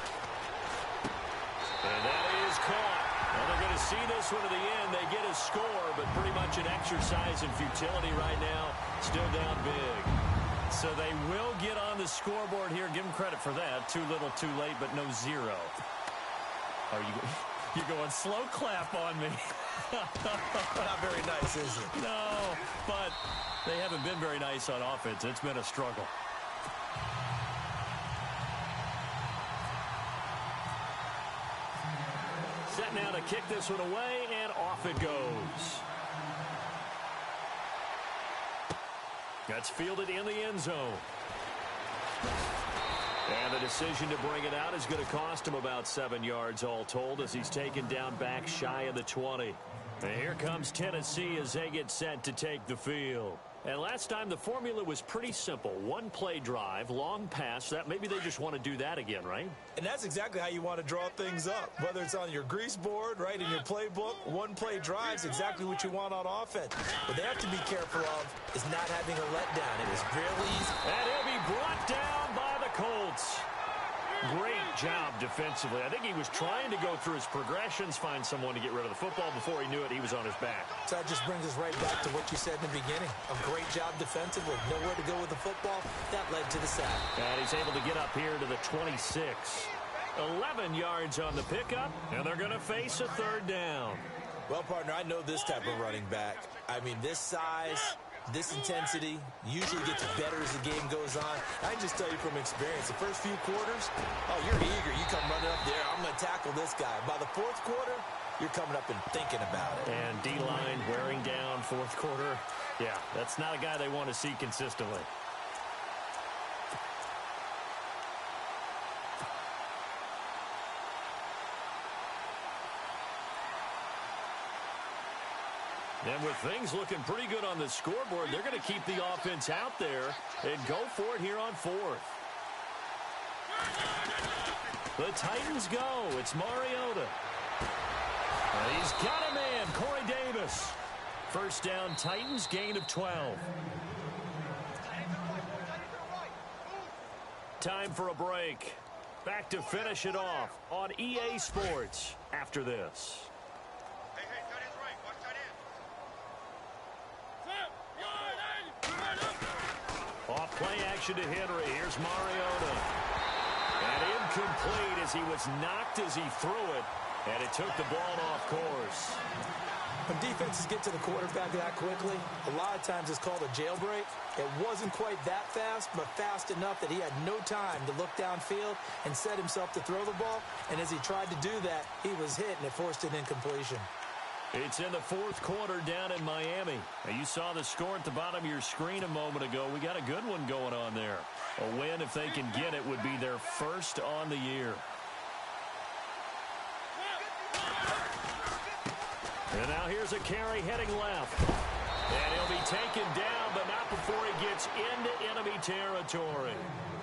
And that is caught. And they're going to see this one to the end. They get a score, but pretty much an exercise in futility right now. Still down big. So they will get on the scoreboard here. Give them credit for that. Too little, too late, but no 0. Are you going slow clap on me? Not very nice, is it? No, but they haven't been very nice on offense. It's been a struggle. Set now to kick this one away, and off it goes. That's fielded in the end zone. And the decision to bring it out is going to cost him about 7 yards all told as he's taken down back shy of the 20. And here comes Tennessee as they get set to take the field. And last time the formula was pretty simple. One play drive, long pass. That maybe they just want to do that again, right? And that's exactly how you want to draw things up. Whether it's on your grease board, right, in your playbook, one play drive's exactly what you want on offense. What they have to be careful of is not having a letdown. It is really easy. And he'll be brought down by the Colts. Great job defensively. I think he was trying to go through his progressions, find someone to get rid of the football. Before he knew it, he was on his back. So that just brings us right back to what you said in the beginning. A great job defensively. Nowhere to go with the football. That led to the sack. And he's able to get up here to the 26. 11 yards on the pickup, and they're going to face a third down. Well, partner, I know this type of running back. I mean, this size, this intensity usually gets better as the game goes on. I can just tell you from experience, the first few quarters, oh, you're eager. You come running up there, I'm going to tackle this guy. By the fourth quarter, you're coming up and thinking about it. And D-line wearing down fourth quarter. Yeah, that's not a guy they want to see consistently. And with things looking pretty good on the scoreboard, they're going to keep the offense out there and go for it here on fourth. The Titans go. It's Mariota. And he's got a man, Corey Davis. First down, Titans, gain of 12. Time for a break. Back to finish it off on EA Sports after this. Off play action to Henry. Here's Mariota. And incomplete as he was knocked as he threw it. And it took the ball off course. When defenses get to the quarterback that quickly, a lot of times it's called a jailbreak. It wasn't quite that fast, but fast enough that he had no time to look downfield and set himself to throw the ball. And as he tried to do that, he was hit, and it forced an incompletion. It's in the fourth quarter down in Miami. Now, you saw the score at the bottom of your screen a moment ago. We got a good one going on there. A win, if they can get it, would be their first on the year. And now here's a carry heading left. And he'll be taken down, but not before he gets into enemy territory.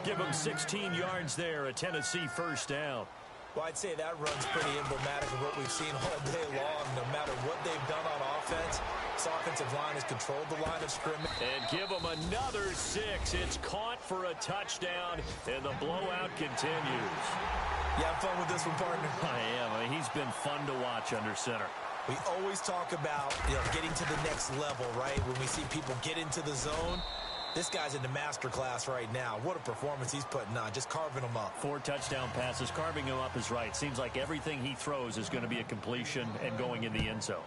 Give him 16 yards there, a Tennessee first down. Well, I'd say that run's pretty emblematic of what we've seen all day long. No matter what they've done on offense, this offensive line has controlled the line of scrimmage. And give him another 6. It's caught for a touchdown, and the blowout continues. You have fun with this one, partner? I am. I mean, he's been fun to watch under center. We always talk about, getting to the next level, right? When we see people get into the zone. This guy's in the master class right now. What a performance he's putting on, just carving them up. 4 touchdown passes. Carving him up is right. Seems like everything he throws is going to be a completion and going in the end zone.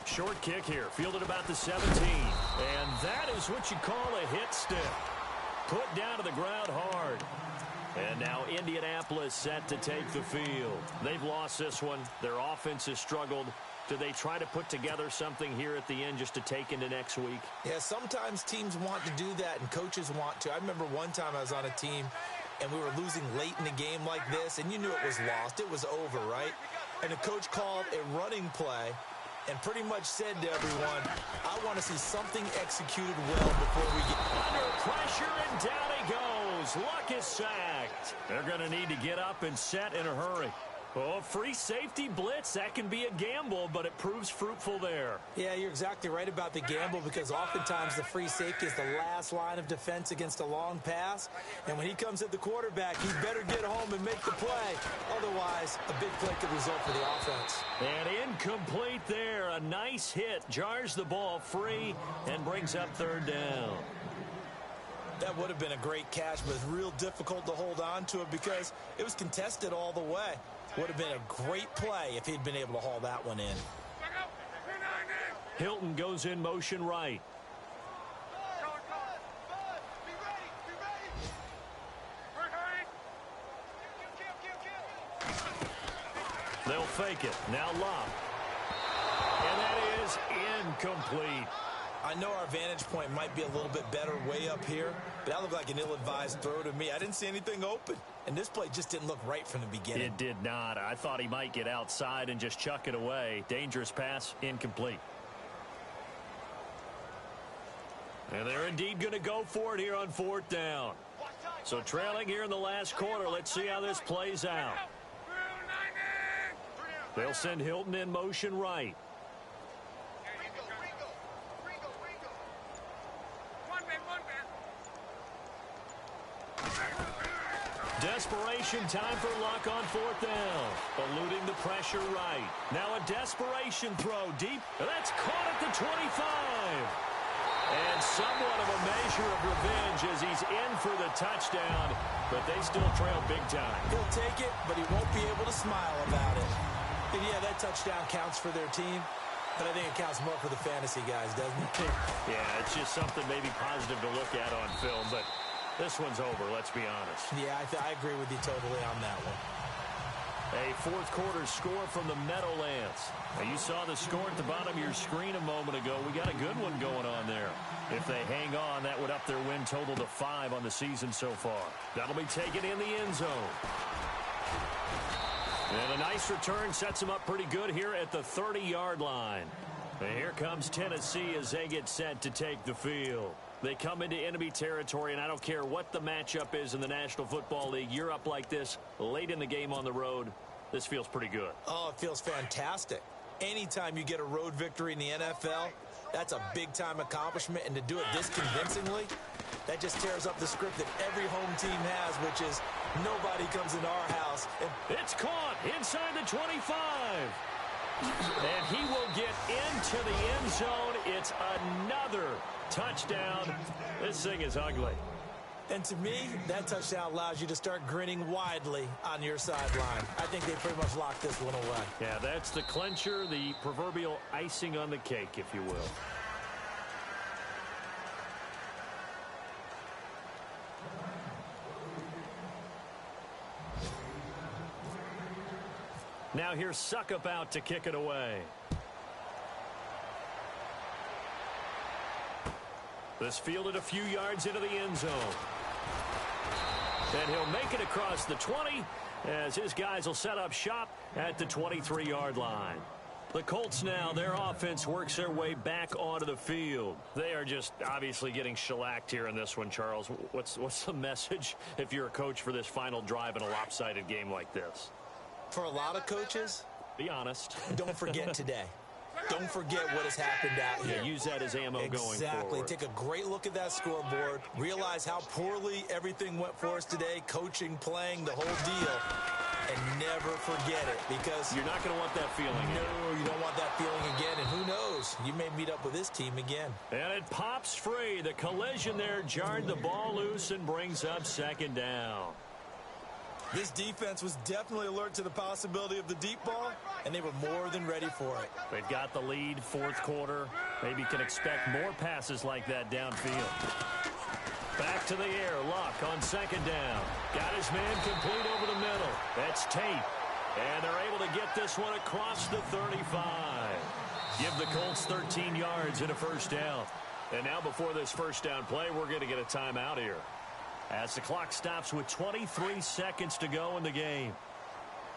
Short kick here, fielded about the 17. And that is what you call a hit stick. Put down to the ground hard. And now Indianapolis set to take the field. They've lost this one. Their offense has struggled. Do they try to put together something here at the end just to take into next week? Yeah, sometimes teams want to do that and coaches want to. I remember one time I was on a team and we were losing late in the game like this, and you knew it was lost. It was over, right? And the coach called a running play and pretty much said to everyone, I want to see something executed well before we get under pressure, and down he goes. Luck is sacked. They're going to need to get up and set in a hurry. Oh, free safety blitz, that can be a gamble, but it proves fruitful there. Yeah, you're exactly right about the gamble, because oftentimes the free safety is the last line of defense against a long pass. And when he comes at the quarterback, he better get home and make the play. Otherwise, a big play could result for the offense. And incomplete there. A nice hit. Jars the ball free and brings up third down. That would have been a great catch, but it's real difficult to hold on to it because it was contested all the way. Would have been a great play if he'd been able to haul that one in. Hilton goes in motion right. They'll fake it. Now Locke. And that is incomplete. I know our vantage point might be a little bit better way up here, but that looked like an ill-advised throw to me. I didn't see anything open, and this play just didn't look right from the beginning. It did not. I thought he might get outside and just chuck it away. Dangerous pass, incomplete. And they're indeed going to go for it here on 4th down. So trailing here in the last quarter. Let's see how this plays out. They'll send Hilton in motion right. Desperation time for Luck on 4th down. Eluding the pressure right. Now a desperation throw deep. That's caught at the 25. And somewhat of a measure of revenge as he's in for the touchdown. But they still trail big time. He'll take it, but he won't be able to smile about it. And yeah, that touchdown counts for their team. But I think it counts more for the fantasy guys, doesn't it? Yeah, it's just something maybe positive to look at on film. But this one's over, let's be honest. Yeah, I agree with you totally on that one. A 4th quarter score from the Meadowlands. Now, you saw the score at the bottom of your screen a moment ago. We got a good one going on there. If they hang on, that would up their win total to 5 on the season so far. That'll be taken in the end zone. And a nice return sets them up pretty good here at the 30-yard line. And here comes Tennessee as they get set to take the field. They come into enemy territory, and I don't care what the matchup is in the National Football League. You're up like this late in the game on the road. This feels pretty good. Oh, it feels fantastic. Anytime you get a road victory in the NFL, that's a big-time accomplishment. And to do it this convincingly, that just tears up the script that every home team has, which is nobody comes into our house. It's caught inside the 25. And he will get into the end zone. It's another touchdown. This thing is ugly. And to me, that touchdown allows you to start grinning widely on your sideline. I think they pretty much locked this one away. Yeah, that's the clincher, the proverbial icing on the cake, if you will. Now here's Suckup out to kick it away. This fielded a few yards into the end zone. And he'll make it across the 20 as his guys will set up shop at the 23-yard line. The Colts now, their offense works their way back onto the field. They are just obviously getting shellacked here in this one, Charles. What's the message if you're a coach for this final drive in a lopsided game like this? For a lot of coaches, be honest. Don't forget today. Don't forget what has happened out here. Yeah, use that as ammo going forward. Exactly. Take a great look at that scoreboard. Realize how poorly everything went for us today. Coaching, playing, the whole deal. And never forget it, because you're not going to want that feeling again. No, you don't want that feeling again. And who knows? You may meet up with this team again. And it pops free. The collision there jarred the ball loose and brings up 2nd down. This defense was definitely alert to the possibility of the deep ball, and they were more than ready for it. They've got the lead, 4th quarter. Maybe can expect more passes like that downfield. Back to the air, Luck on 2nd down. Got his man complete over the middle. That's Tate. And they're able to get this one across the 35. Give the Colts 13 yards and a 1st down. And now before this 1st down play, we're going to get a timeout here, as the clock stops with 23 seconds to go in the game.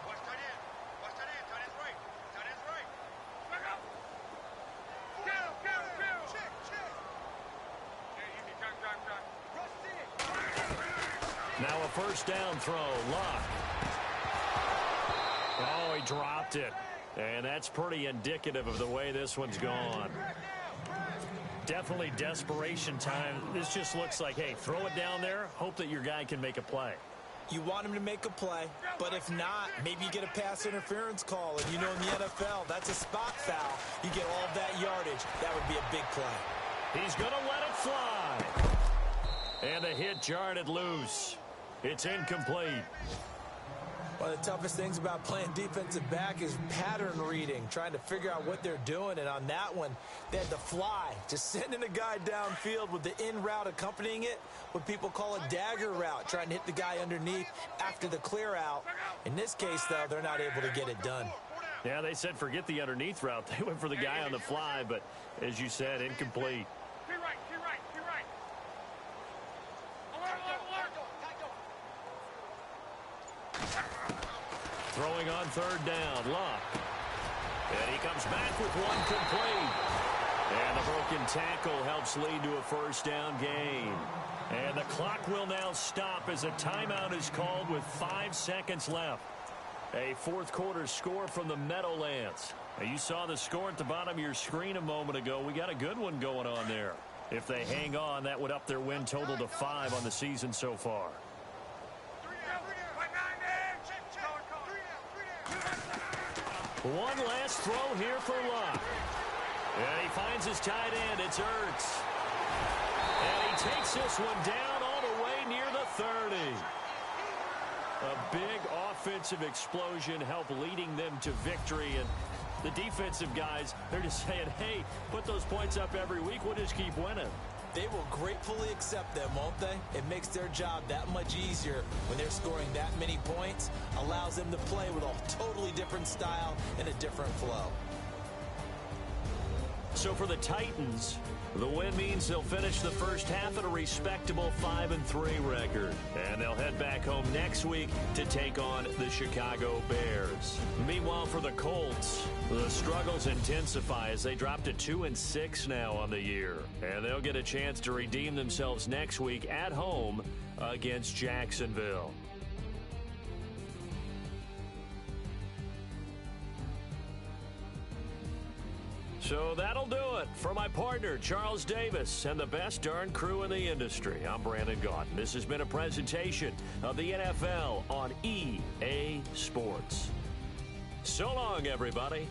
Watch tight end. Watch tight end. Tight end's right. Tight end's right. Back up. Kill. Check. Yeah, you can drive. Now a 1st down throw. Luck. Oh, he dropped it. And that's pretty indicative of the way this one's gone. Definitely desperation time. This just looks like, hey, throw it down there, hope that your guy can make a play. You want him to make a play, but if not, maybe you get a pass interference call. And you know in the NFL, that's a spot foul. You get all that yardage. That would be a big play. He's going to let it fly. And the hit jarred it loose. It's incomplete. One of the toughest things about playing defensive back is pattern reading, trying to figure out what they're doing. And on that one, they had to fly, just sending a guy downfield with the in route accompanying it, what people call a dagger route, trying to hit the guy underneath after the clear out. In this case, though, they're not able to get it done. Yeah, they said forget the underneath route. They went for the guy on the fly, but as you said, incomplete. Be right. Throwing on third down, Luck. And he comes back with one complete. And the broken tackle helps lead to a first down gain. And the clock will now stop as a timeout is called with 5 seconds left. A fourth quarter score from the Meadowlands. Now, you saw the score at the bottom of your screen a moment ago. We got a good one going on there. If they hang on, that would up their win total to 5 on the season so far. One last throw here for Luck. And he finds his tight end. It's Ertz. And he takes this one down all the way near the 30. A big offensive explosion helped leading them to victory. And the defensive guys, they're just saying, hey, put those points up every week. We'll just keep winning. They will gratefully accept them, won't they? It makes their job that much easier when they're scoring that many points. Allows them to play with a totally different style and a different flow. So for the Titans, the win means they'll finish the first half at a respectable 5-3 record. And they'll head back home next week to take on the Chicago Bears. Meanwhile, for the Colts, the struggles intensify as they drop to 2-6 now on the year. And they'll get a chance to redeem themselves next week at home against Jacksonville. So that'll do it for my partner, Charles Davis, and the best darn crew in the industry. I'm Brandon Gaudin. This has been a presentation of the NFL on EA Sports. So long, everybody.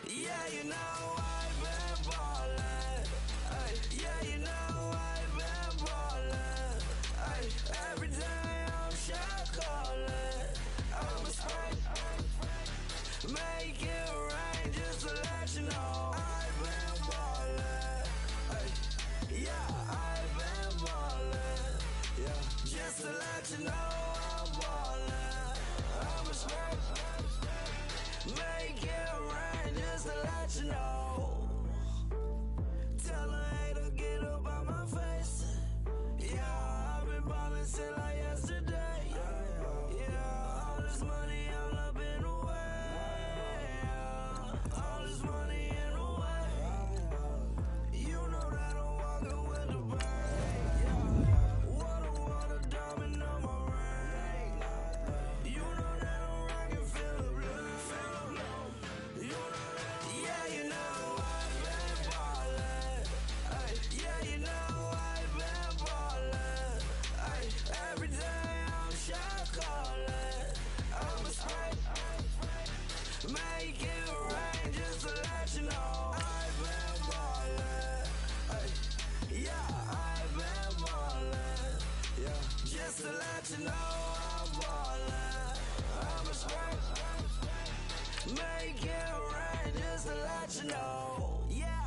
Yeah, you know I've been ballin'. Ay, yeah, you know I've been ballin'. Ay, every day I'm shot callin'. I'm a spray, make it rain just to let you know I've been ballin'. Ay, yeah, I've been ballin'. Yeah, just to let you know I'm ballin'. I'm a spray, make it rain just to let you know. Tell a hater get up on my face. Yeah, I've been ballin' since like yesterday. Yeah, all Just to let you know I'm ballin'. I'm a spring. Make it rain just to let you know. Yeah,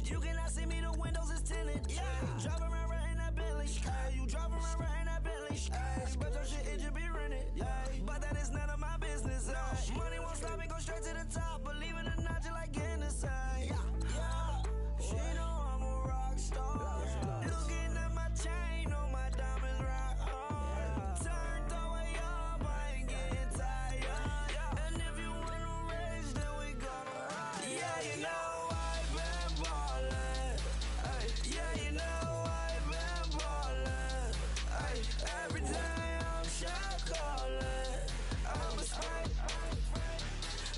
you cannot see me, the windows is tinted. Yeah, driving around right in that Bentley. Hey, you driving around right in that Bentley. Hey, but your shit, it should be rented. Hey, but that is none of my business. Hey, money won't stop me, go straight to the top. Believe it or not, just like getting the same. Yeah, she know I'm a rock star. Looking at my chain on my diamonds rock hard. Turned the way up, I ain't getting tired. And if you wanna race, then we gonna ride. Yeah, you know I've been ballin'. Ay, yeah, you know I've been ballin'. Ay, every day I'm shot callin'. I'm a spring.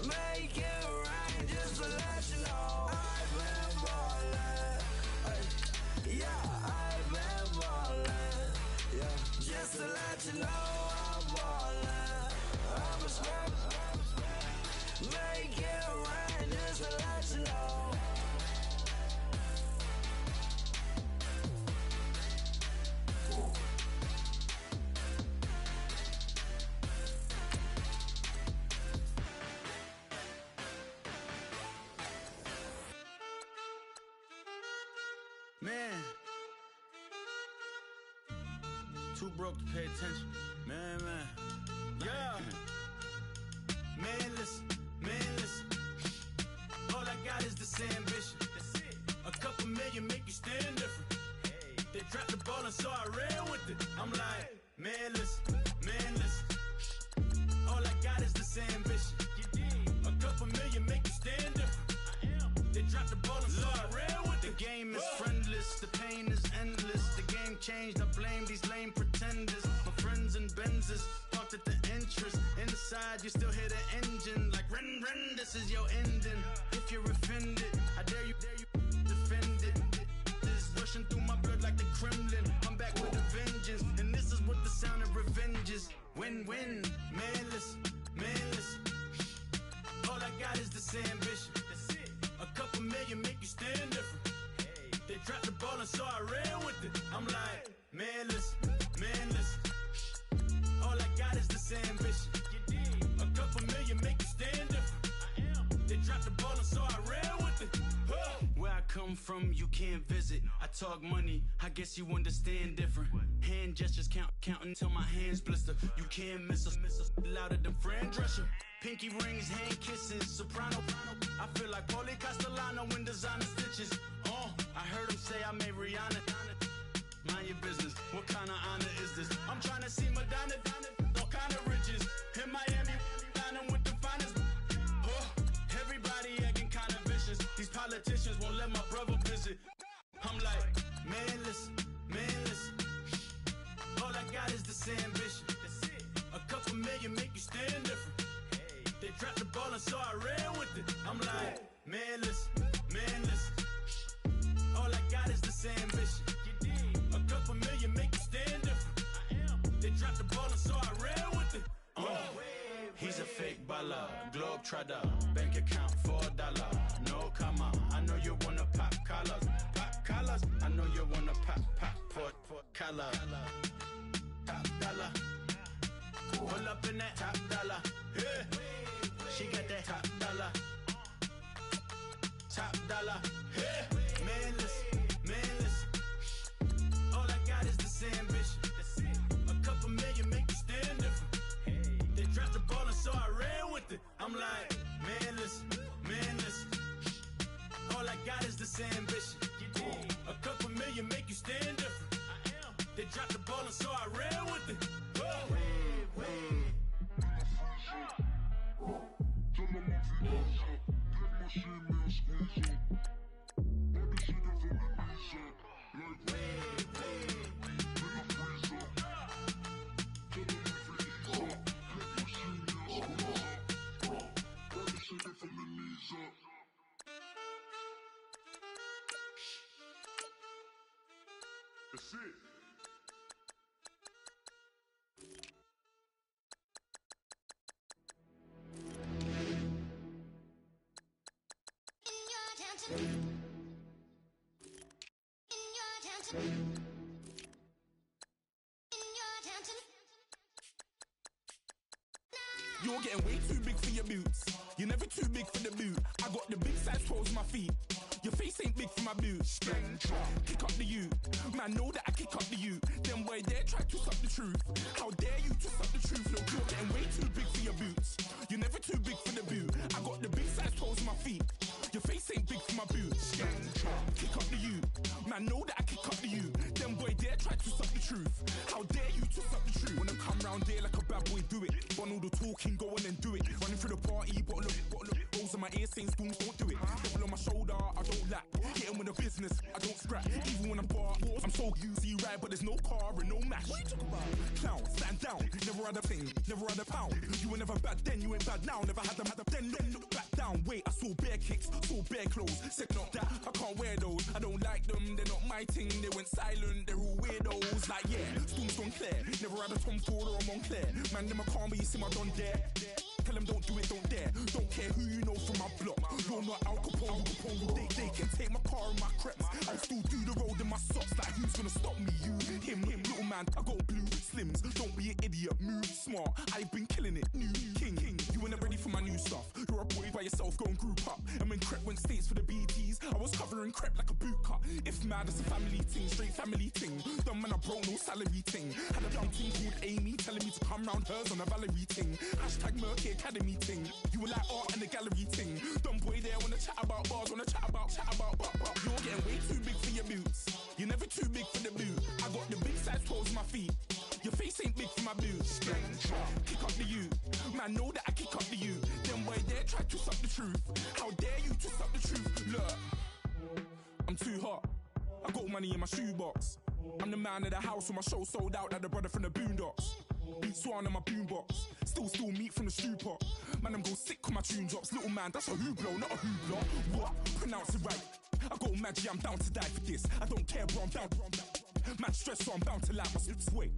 Make it rain just to let you know I've been ballin'. Ay, yeah, I've been ballin'. Yeah, just to let you know I'm ballin'. I'm a spring. Make it rain just to let you know. Man, too broke to pay attention. Man. Yeah. Man, listen. All I got is this ambition. That's it. A couple million make you stand different. Hey. They dropped the ball and so I ran with it. I'm like, man, listen. All I got is this ambition. A couple million make you stand different. They dropped the ball and so I ran with it. The game is friendless, the pain is endless. The game changed, I blame these lame pretenders. My friends and Benzes parked at the entrance. Inside, you still hear the engine. Like, ren, this is your ending. If you're offended, I dare you defend it. This rushing through my blood like the Kremlin. I'm back with a vengeance, and this is what the sound of revenge is. Win-win, man, listen. All I got is this ambition. A couple million make you stand different. Hey. They dropped the ball and so I ran with it. I'm like, man, listen. All I got is this ambition. A couple million make you stand different. They dropped the ball and so I ran with it. Where I come from, you can't visit. I talk money, I guess you understand different. Hand gestures counting till my hands blister. You can't miss us louder than Fran Drescher. Pinky rings, hand kisses, soprano. I feel like Paulie Castellano in designer stitches. I heard him say I made Rihanna. Mind your business, what kind of honor is this? I'm trying to see Madonna, all kind of riches. In Miami, dining with the finest. Everybody acting kind of vicious. These politicians won't let my brother visit. I'm like, man, listen. All I got is this ambition. A couple million make you stand different. They dropped the ball and so I ran with it. I'm like, man, listen. All I got is this ambition. A couple million make you stand different. They dropped the ball and so I ran with it. He's a fake baller, globe trotter, bank account $4. No comma, I know you wanna pop collars. I know you wanna pop collar. Top dollar, pull up in that top dollar. Yeah. She got that top dollar. Hey. Man, listen. All I got is this ambition. A couple million make you stand different. They dropped the ball and so I ran with it. I'm like, man, listen. All I got is this ambition. A couple million make you stand different. They dropped the ball and so I ran with it. That's it. You're getting way too big for your boots. You're never too big for the boot. I got the big size toes on my feet. Your face ain't big for my boots. Kick up the you. Man, know that I kick up the you. Them boy there try to twist up the truth. How dare you twist up the truth? Look, you're getting way too big for your boots. You're never too big for the boot. I got the big size toes on my feet. Your face ain't big for my boots. Kick up the you. Man, know that I kick up the you. Them boy there try to twist up the truth. How dare you twist up the truth? When I come round there like a bad boy, do it. Want all the talking, go on and do it. Running through the party, bottle up. Rolls in my ear saying spoons, don't do it. Devil on my shoulder, I don't lack. Hitting with the business, I don't scrap. Even when I'm bar, I'm so easy right, but there's no car and no match. What you talking about? Clown, stand down. Never had a thing, never had a pound. You were never bad then, you ain't bad now. Never had them, then look back down. Wait, I saw bare kicks, saw bare clothes. Said not that, I can't wear those. I don't like them, they're not my thing. They went silent, they're all weirdos. Like yeah, Storm's gone clear. Never had a Tom Ford or a Montclair. Man, them I can't be, you see my done there. Tell them don't do it, don't dare. Don't care who you know from my block. You're not Al Capone, they can take my car and my creps. I'll still do the road in my socks. Like who's gonna stop me? You, him, little man. I got blue slims. Don't be an idiot, move smart. I've been killing it, new king. You were never ready for my new stuff. You're a boy by yourself, go and group up. And when Crep went states for the BTs, I was covering Crep like a boot cut. If mad, it's a family thing, straight family thing. Dumb man, I broke no salary thing. Had a young thing called Amy telling me to come round hers on a Valerie thing. Hashtag Murky Academy thing. You were like art and the gallery thing. Dumb boy there wanna chat about bars, wanna chat about. You're getting way too big for your boots. You're never too big for the boot. I got the big size toes on my feet. Your face ain't big for my boots. Kick up the you. Man, know that I kick up the you. Them boy there try to twist up the truth. How dare you twist up the truth? Look, I'm too hot. I got money in my shoebox. I'm the man of the house when my show sold out like the brother from the Boondocks. Beat Swan on my boombox. Still meat from the stew pot. Man, I'm go sick when my tune drops. Little man, that's a hooplo, not a hoopla. What? Pronounce it right. I got magic, I'm down to die for this. I don't care, bro, I'm down. Man stressed, so I'm bound to like my slips. Wait,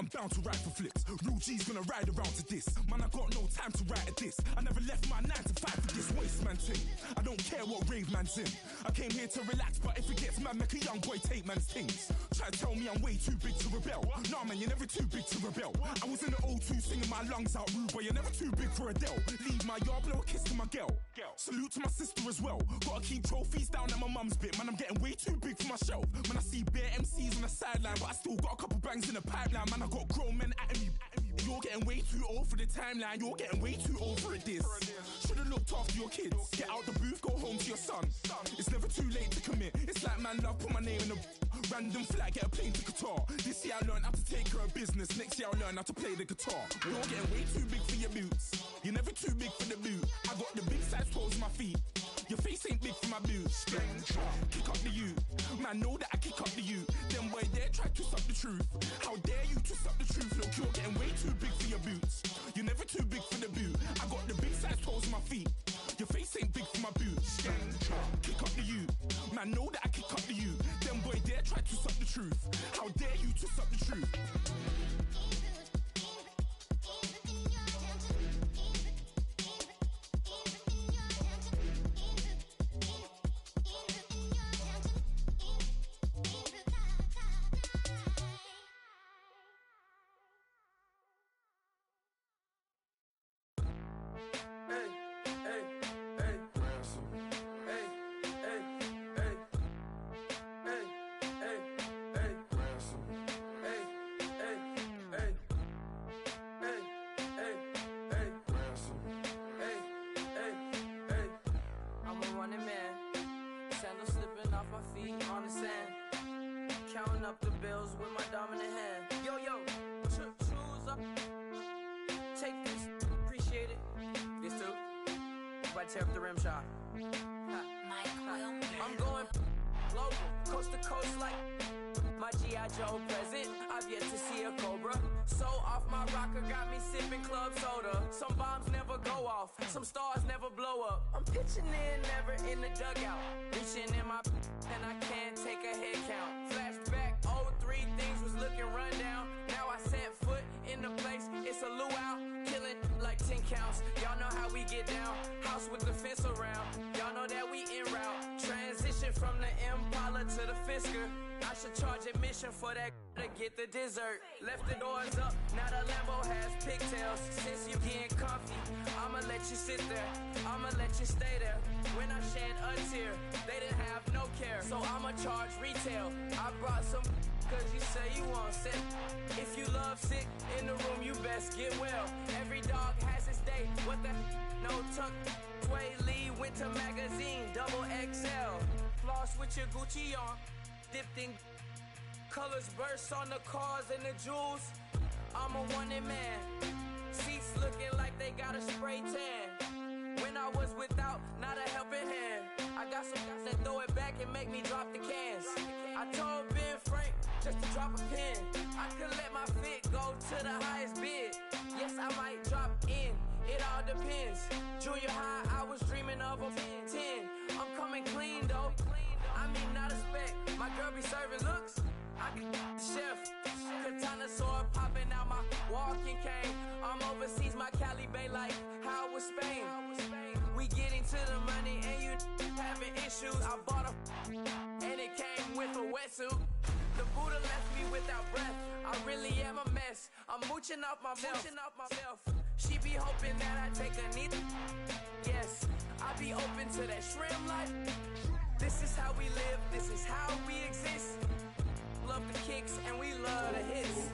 I'm bound to ride for flips. Real G's gonna ride around to this. Man, I got no time to write at this. I never left my 9 to 5 for this waste man thing. I don't care what rave man's in. I came here to relax, but if it gets mad, make a young boy take man's things. Try to tell me I'm way too big to rebel. Nah, man, you're never too big to rebel. I was in the O2 singing my lungs out rude, but you're never too big for Adele. Leave my yard, blow a kiss to my girl. Salute to my sister as well. Gotta keep trophies down at my mum's bit. Man, I'm getting way too big for my shelf. Man, I see bare MCs on the sideline, but I still got a couple bangs in the pipeline. Man, I got grown men at me. You're getting way too old for the timeline. You're getting way too old for a diss. Should've looked after your kids. Get out the booth, go home to your son. It's never too late to commit. It's like man love, put my name in a random flight, get a plane to Qatar. This year I learned how to take care of business. Next year I'll learn how to play the guitar. You're getting way too big for your boots. You're never too big for the boot. I got the big size toes on my feet. Your face ain't big for my boots. Kick up the you. Man, know that I kick up the you. Them boy there try to twist up the truth. How dare you twist up the truth? Look, you're getting way too big for your boots. You're never too big for the boot. I got the big size toes on my feet. Your face ain't big for my boots. Kick up the you. Man, know that I kick up the you. Them boy there try to twist up the truth. How dare you twist up the truth? Counting up the bills with my dominant hand. Yo, choose up. Take this, appreciate it. This too. Right, tear up the rim shot. I'm going global, coast to coast like my G.I. Joe present. I've yet to see a Cobra. So off my rocker, got me sipping club soda. Some bombs never go off, some stars never blow up. I'm pitching in, never in the dugout. Reaching in my and I can't take a head count. Flashback, 03, things was looking run down. Now I set foot in the place, it's a luau. Killing like 10 counts, y'all know how we get down. House with the fence around, y'all know that we en route. Transition from the Impala to the Fisker. I should charge admission for that to get the dessert. Left the doors up, now the Lambo has pigtails. Since you getting comfy, I'ma let you sit there, I'ma let you stay there. When I shed a tear, they didn't have no care, so I'ma charge retail. I brought some cause you say you want sick. If you love sick in the room, you best get well. Every dog has its day, what the no tuck. Sway Lee, Winter Magazine, double XL. Floss with your Gucci on, dipped in colors burst on the cars and the jewels. I'm a wanted man, seats looking like they got a spray tan. When I was without, not a helping hand. I got some guys that throw it back and make me drop the cans. I told Ben Frank just to drop a pin. I could let my fit go to the highest bid. Yes, I might drop in, it all depends. Junior high, I was dreaming of a 10. I'm coming clean though, I mean not a spec. My girl be serving looks, I can the chef. Katana sword popping out my walking cane. I'm overseas, my Cali Bay like how was Spain. We getting to the money and you having issues. I bought a and it came with a wetsuit. The Buddha left me without breath. I really am a mess. I'm mooching off myself. She be hoping that I take a knee. Yes, I be open to that shrimp life. This is how we live, this is how we exist. Love the kicks and we love the hits.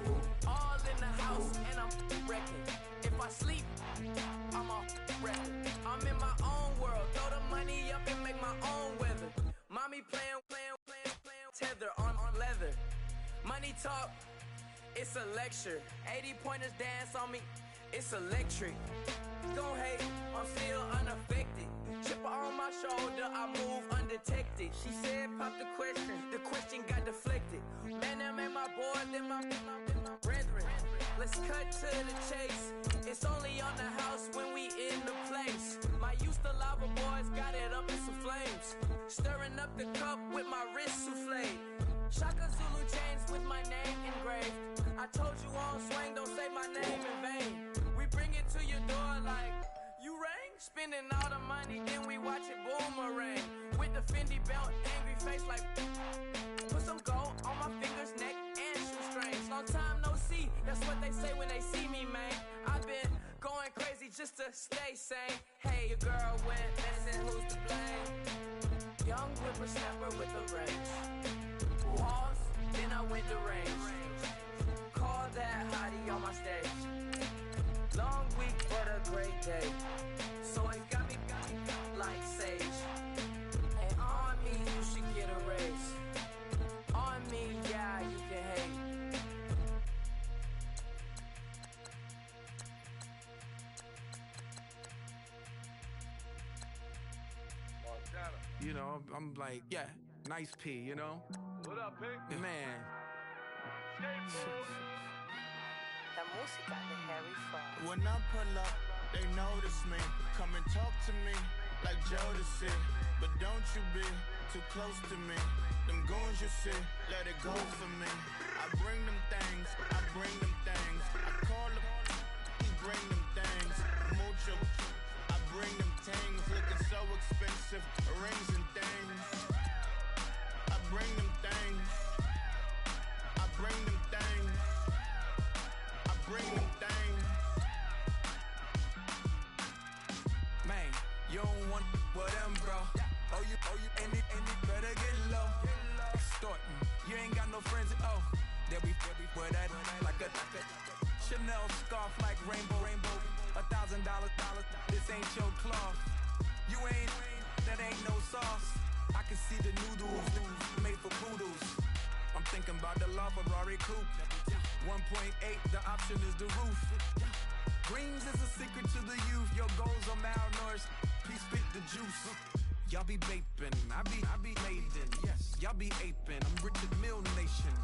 All in the house and I'm wrecking. If I sleep, I'm off record. I'm in my own world, throw the money up and make my own weather. Mommy playing tether on leather. Money talk, it's a lecture. 80 pointers dance on me, it's electric. Don't hate, I'm still unaffected. Chipper on my shoulder, I move undetected. She said pop the question got deflected. Man, that made my boy, then my brethren. Let's cut to the chase. It's only on the house when we in the place. My used to lava boys got it up in some flames. Stirring up the cup with my wrist souffle. Shaka Zulu chains with my name engraved. I told you on swing, don't say my name in vain. We bring it to your door like, you rang? Spending all the money, then we watch it boomerang. With the Fendi belt, angry face like, put some gold on my fingers, neck, and shoestrings. Long time no see, that's what they say when they see me, man. I've been going crazy just to stay sane. Hey, your girl went missing, who's to blame? Young whippersnapper with a range. Pause, then I went to range. Call that hottie on my stage. Long week, but a great day. So it got me like sage. And on me, you should get a raise. On me, yeah, you can hate. Montana. You know, I'm like, yeah, nice P, you know? What up, Pink? Man. La música de Harry Fraud. When I pull up, they notice me. Come and talk to me like Jodeci. But don't you be too close to me. Them goons you see, let it go for me. I bring them things, I bring them things. I call them, he bring them things. Mucho, I bring them things. Looking so expensive, rings and things. I bring them things. I bring them things. I bring them things. Man, you don't want with them, bro. Oh, you, and it better get low. Extorting, you ain't got no friends. Oh, they'll be with that like a Chanel scarf like rainbow. $1,000, this ain't your cloth. You ain't, that ain't no sauce. I can see the noodles made for poodles. I'm thinking about the law Ferrari coupe. 1.8, the option is the roof. Dreams is a secret to the youth. Your goals are malnourished. Please spit the juice. Y'all be vaping, I be laden. Yes, y'all be aping. I'm Richard Mill Nation.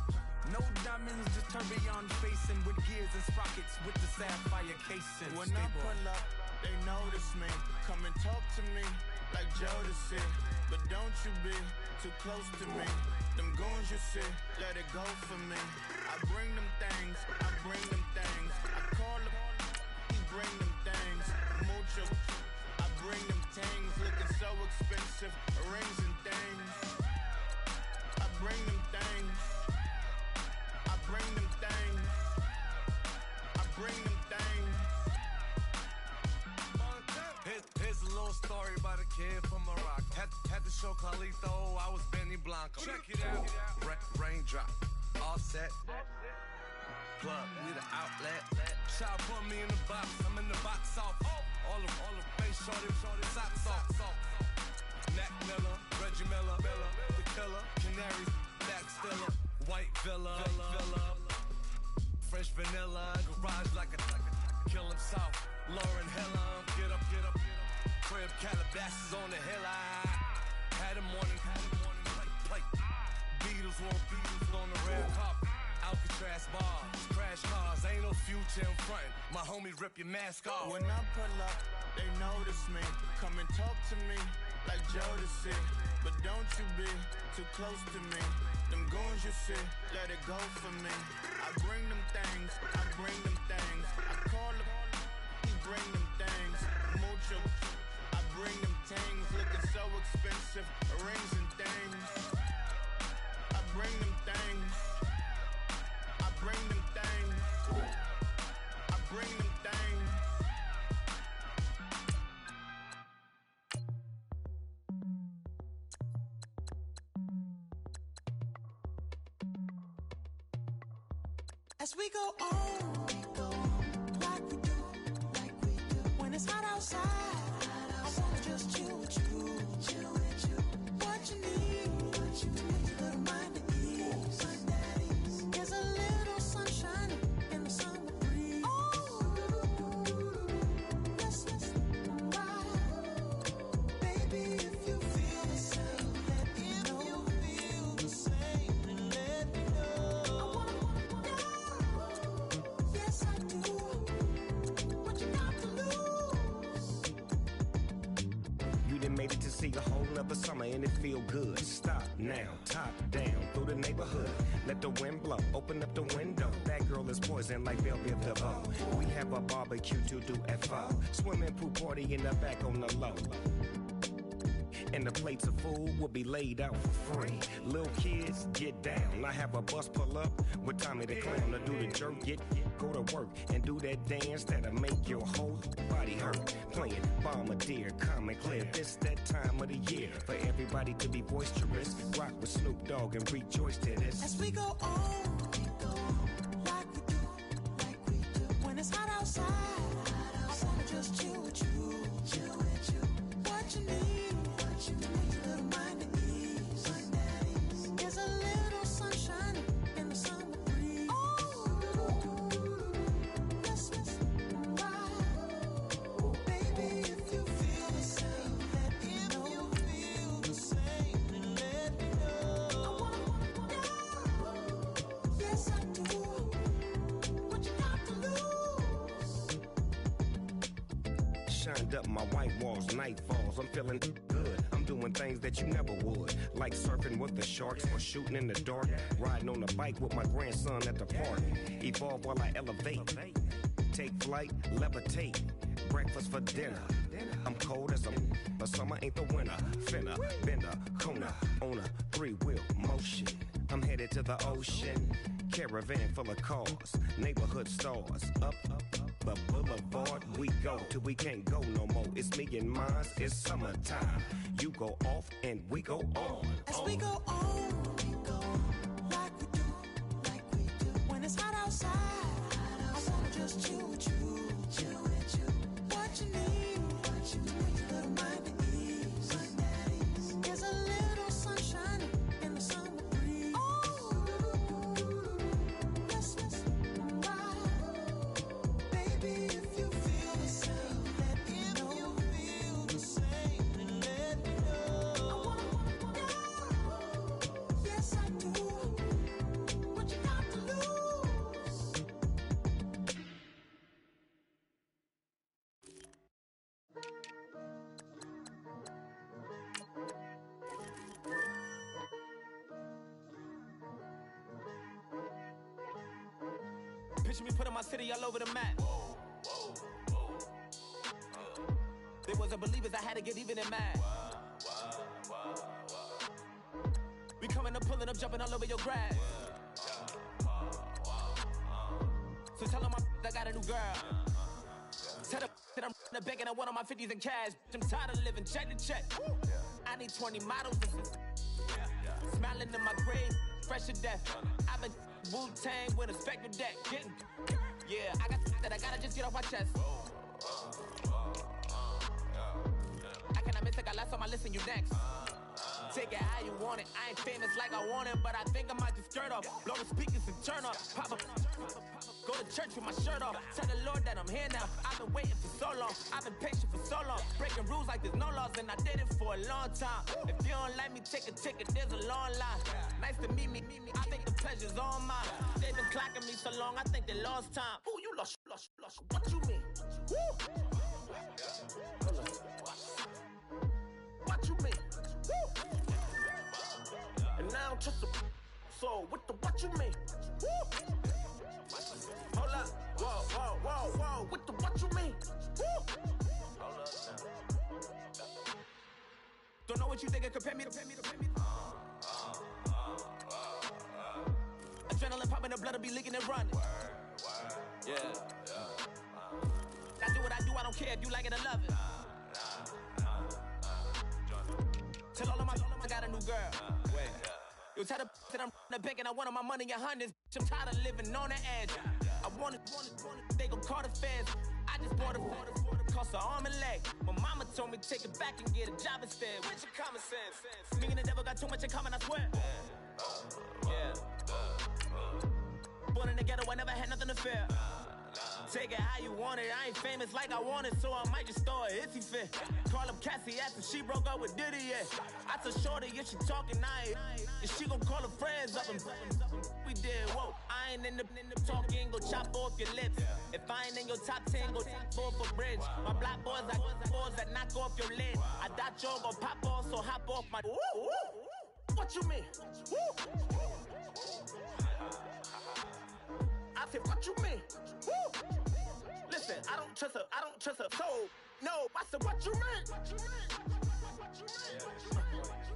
No diamonds, just tourbillon facing with gears and sprockets with the sapphire casing. When I pull up, they notice me. Come and talk to me like Jodeci. But don't you be too close to me. Them goons you see, let it go for me. I bring them things, I bring them things. I call them, he bring them things. Mucho, I bring them things. Looking so expensive, rings and things. I bring them things. I bring Nacho Carlito, I was Benny Blanco. Check it out. Raindrop, offset. Plug, we the outlet. Shot put me in the box, I'm in the box off. All the face shorty, socks off. Mac Miller, Reggie Miller, the killer, Canaries, Black Stiller, White Villa, Fresh vanilla, garage like a kill him soft. Lauren Hiller, get up. Crib Calabasas on the hill. I had a morning plate. Beatles on the red carpet. Alcatraz bars, crash cars, ain't no future in front. My homie rip your mask off. When I pull up, they notice me. Come and talk to me like Jodeci. But don't you be too close to me. Them goons you see, let it go for me. I bring them things, I call them, he bring them things. Mucho, I bring them things. Looking so expensive, rings and things. I bring them things. I bring them things. I bring them things. As we go on, like we do. When it's hot outside, I wanna just chill with you. What you need, a little mind at ease. There's a little sunshine in the summer breeze. Let's ride. Baby, if you feel the same, let me know. Yes, I do. What you got to lose? You done made it to see a whole nother summer and it feel good. Stop now, top down through the neighborhood. Let the wind blow, open up the window. That girl is poison like Belleville Vilvo. We have a barbecue to do FO. Swimming pool party in the back on the low. And the plates of food will be laid out for free. Little kids, get down. I have a bus pull up with Tommy the Clown to do the jerk. Go to work and do that dance that'll make your whole body hurt. Playing Bombardier, Common Clear. This that time of the year for everybody to be boisterous. Rock with Snoop Dogg and rejoice to this. As we go on, like we do. When it's hot outside, I wanna just chill with you. What you need, a little mind at ease. There's a little sunshine in the summer breeze. Let's ride. Baby, if you feel the same, let me know. I wanna go. Yes, I do. What you got to lose? Shined up my white walls, night falls. I'm feeling good. I'm doing things that you never would, like surfing with the sharks or shooting in the dark. Riding on a bike with my grandson at the park. Evolve while I elevate. Take flight, levitate. Breakfast for dinner. I'm cold as but summer ain't the winter. Finna, bender, Kona, on a 3-wheel motion. I'm headed to the ocean. Caravan full of cars, neighborhood stars. Up the boulevard we go till we can't go no more. It's me and mine, it's summertime. You go off and we go on. As we go on, like we do. When it's hot outside, I wanna just chill with you. What you need, a little mind at ease. There's a little sunshine in the summer breeze. Let's ride. Baby, if you feel the same, let me know. I wanna go. Yes, I do. What you got to lose? Picture me putting my city all over the map. They wasn't believers, I had to get even in mad. We coming up, pulling up, jumping all over your grass. So tell them I got a new girl. Tell them that I'm begging, I want all my 50s in cash. I'm tired of living check to check. I need 20 models. Smiling in my grave, fresh to death. I've been Wu-Tang with a spectral deck. Yeah, I got that I gotta just get off my chest. I cannot miss, I got last on my list and you next. Take it how you want it. I ain't famous like I want it, but I think I might just skirt off. Blow the speakers and turn up. Pop up. Go to church with my shirt off. Tell the Lord that I'm here now. I've been waiting for so long. I've been patient for so long. Breaking rules like there's no laws, and I did it for a long time. If you don't like me, take a ticket. There's a long line. Nice to meet me. I think the pleasure's all mine. They've been clocking me so long, I think they lost time. Ooh, you lost. What you mean? Woo! What you mean? Woo! And now I'm just a so what you mean? Woo! Hold up, whoa, what you mean? Woo! Hold up now. Don't know what you think, compare me to. Adrenaline popping, the blood will be leaking and running. Yeah. I do what I do, I don't care if you like it or love it. Tell all of my I got a new girl. Wait. You tell the that I'm the bank and I want all my money in hundreds. I'm tired of living on the edge. I want it, they gon' call the feds. I just bought a cost an arm and leg. My mama told me take it back and get a job instead. With your common sense. Me and the devil got too much in common, I swear. Yeah. Born in the ghetto, I never had nothing to fear. Take it how you want it. I ain't famous like I want it, so I might just throw a hissy fit. Call up Cassie after she broke up with Diddy, yeah. I told Shorty if she talking, if she gon' call her friends up and we did, whoa. I ain't in the talking, go chop off your lips. If I ain't in your top 10, go top 4 for bridge. My black boys, I got boys that knock off your lid. I thought y'all gon' pop off, so hop off my. What you mean? I said, what you mean? Woo! Listen, I don't trust her, so, no, I said, what you mean?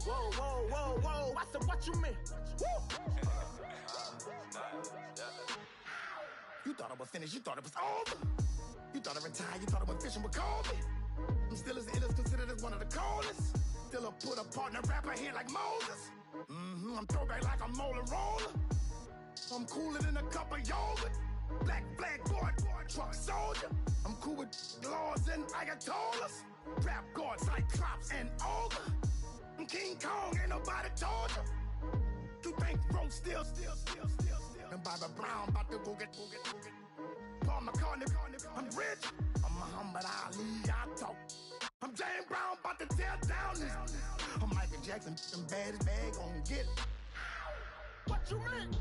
Whoa, I said, what you mean? Woo! You thought I was finished, you thought it was over. You thought I retired, you thought I went fishing with Kobe. I'm still as ill as considered as one of the coldest. Still a put a partner rapper here like Moses. I'm throwback like a molar roller. I'm cooler than a cup of yogurt. Black flag boy, truck soldier. I'm cool with laws and ayatollahs. Rap gods like Cyclops and Ogre. I'm King Kong, ain't nobody told you. You think Rose still. And Barbara Brown about to go get. Paul McCartney, I'm rich. I'm Muhammad Ali, I talk. I'm James Brown, about to tear down this. I'm Michael Jackson, them baddest bag gon' get. What you mean?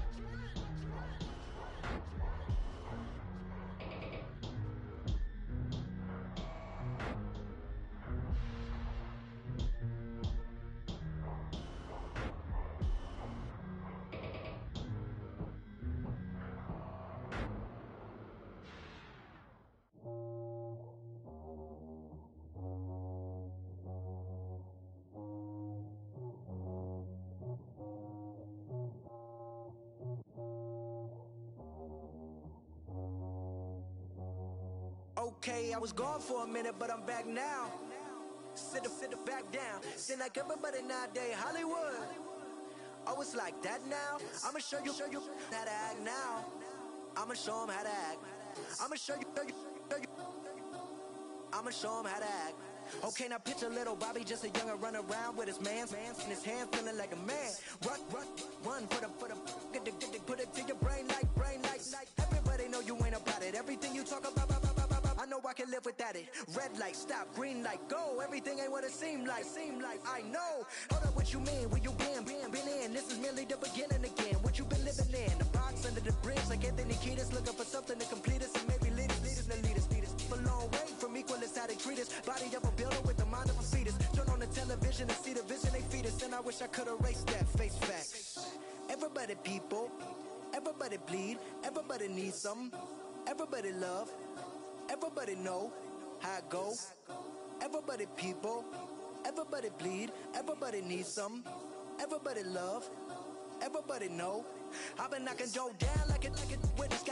Okay, I was gone for a minute, but I'm back now. Sit back down. Seem like everybody nowadays, Hollywood. Oh, it's like that now? I'ma show you how to act now. I'ma show them how to act. I'ma show you. I'ma show them how to act. Okay, now picture little Bobby, just a youngin' run around with his man's in his hand, feeling like a man. Run, put it to your brain like. Everybody know you ain't about it. Everything you talk about, I know I can live without it. Red light, stop, green light, go. Everything ain't what it seem like. I know. Hold up, what you mean? Where you been in? This is merely the beginning again. What you been living in? The box under the bridge, like Anthony Kiedis, looking for something to complete us and maybe lead us. A long way from equal is how they treat us. Body of a builder with the mind of a fetus. Turn on the television and see the vision they feed us. And I wish I could erase that. Face facts. Everybody people, everybody bleed, everybody needs something, everybody love, everybody know how it go. Everybody people, everybody bleed, everybody needs something, everybody love, everybody know. I've been knocking dough down like it witness.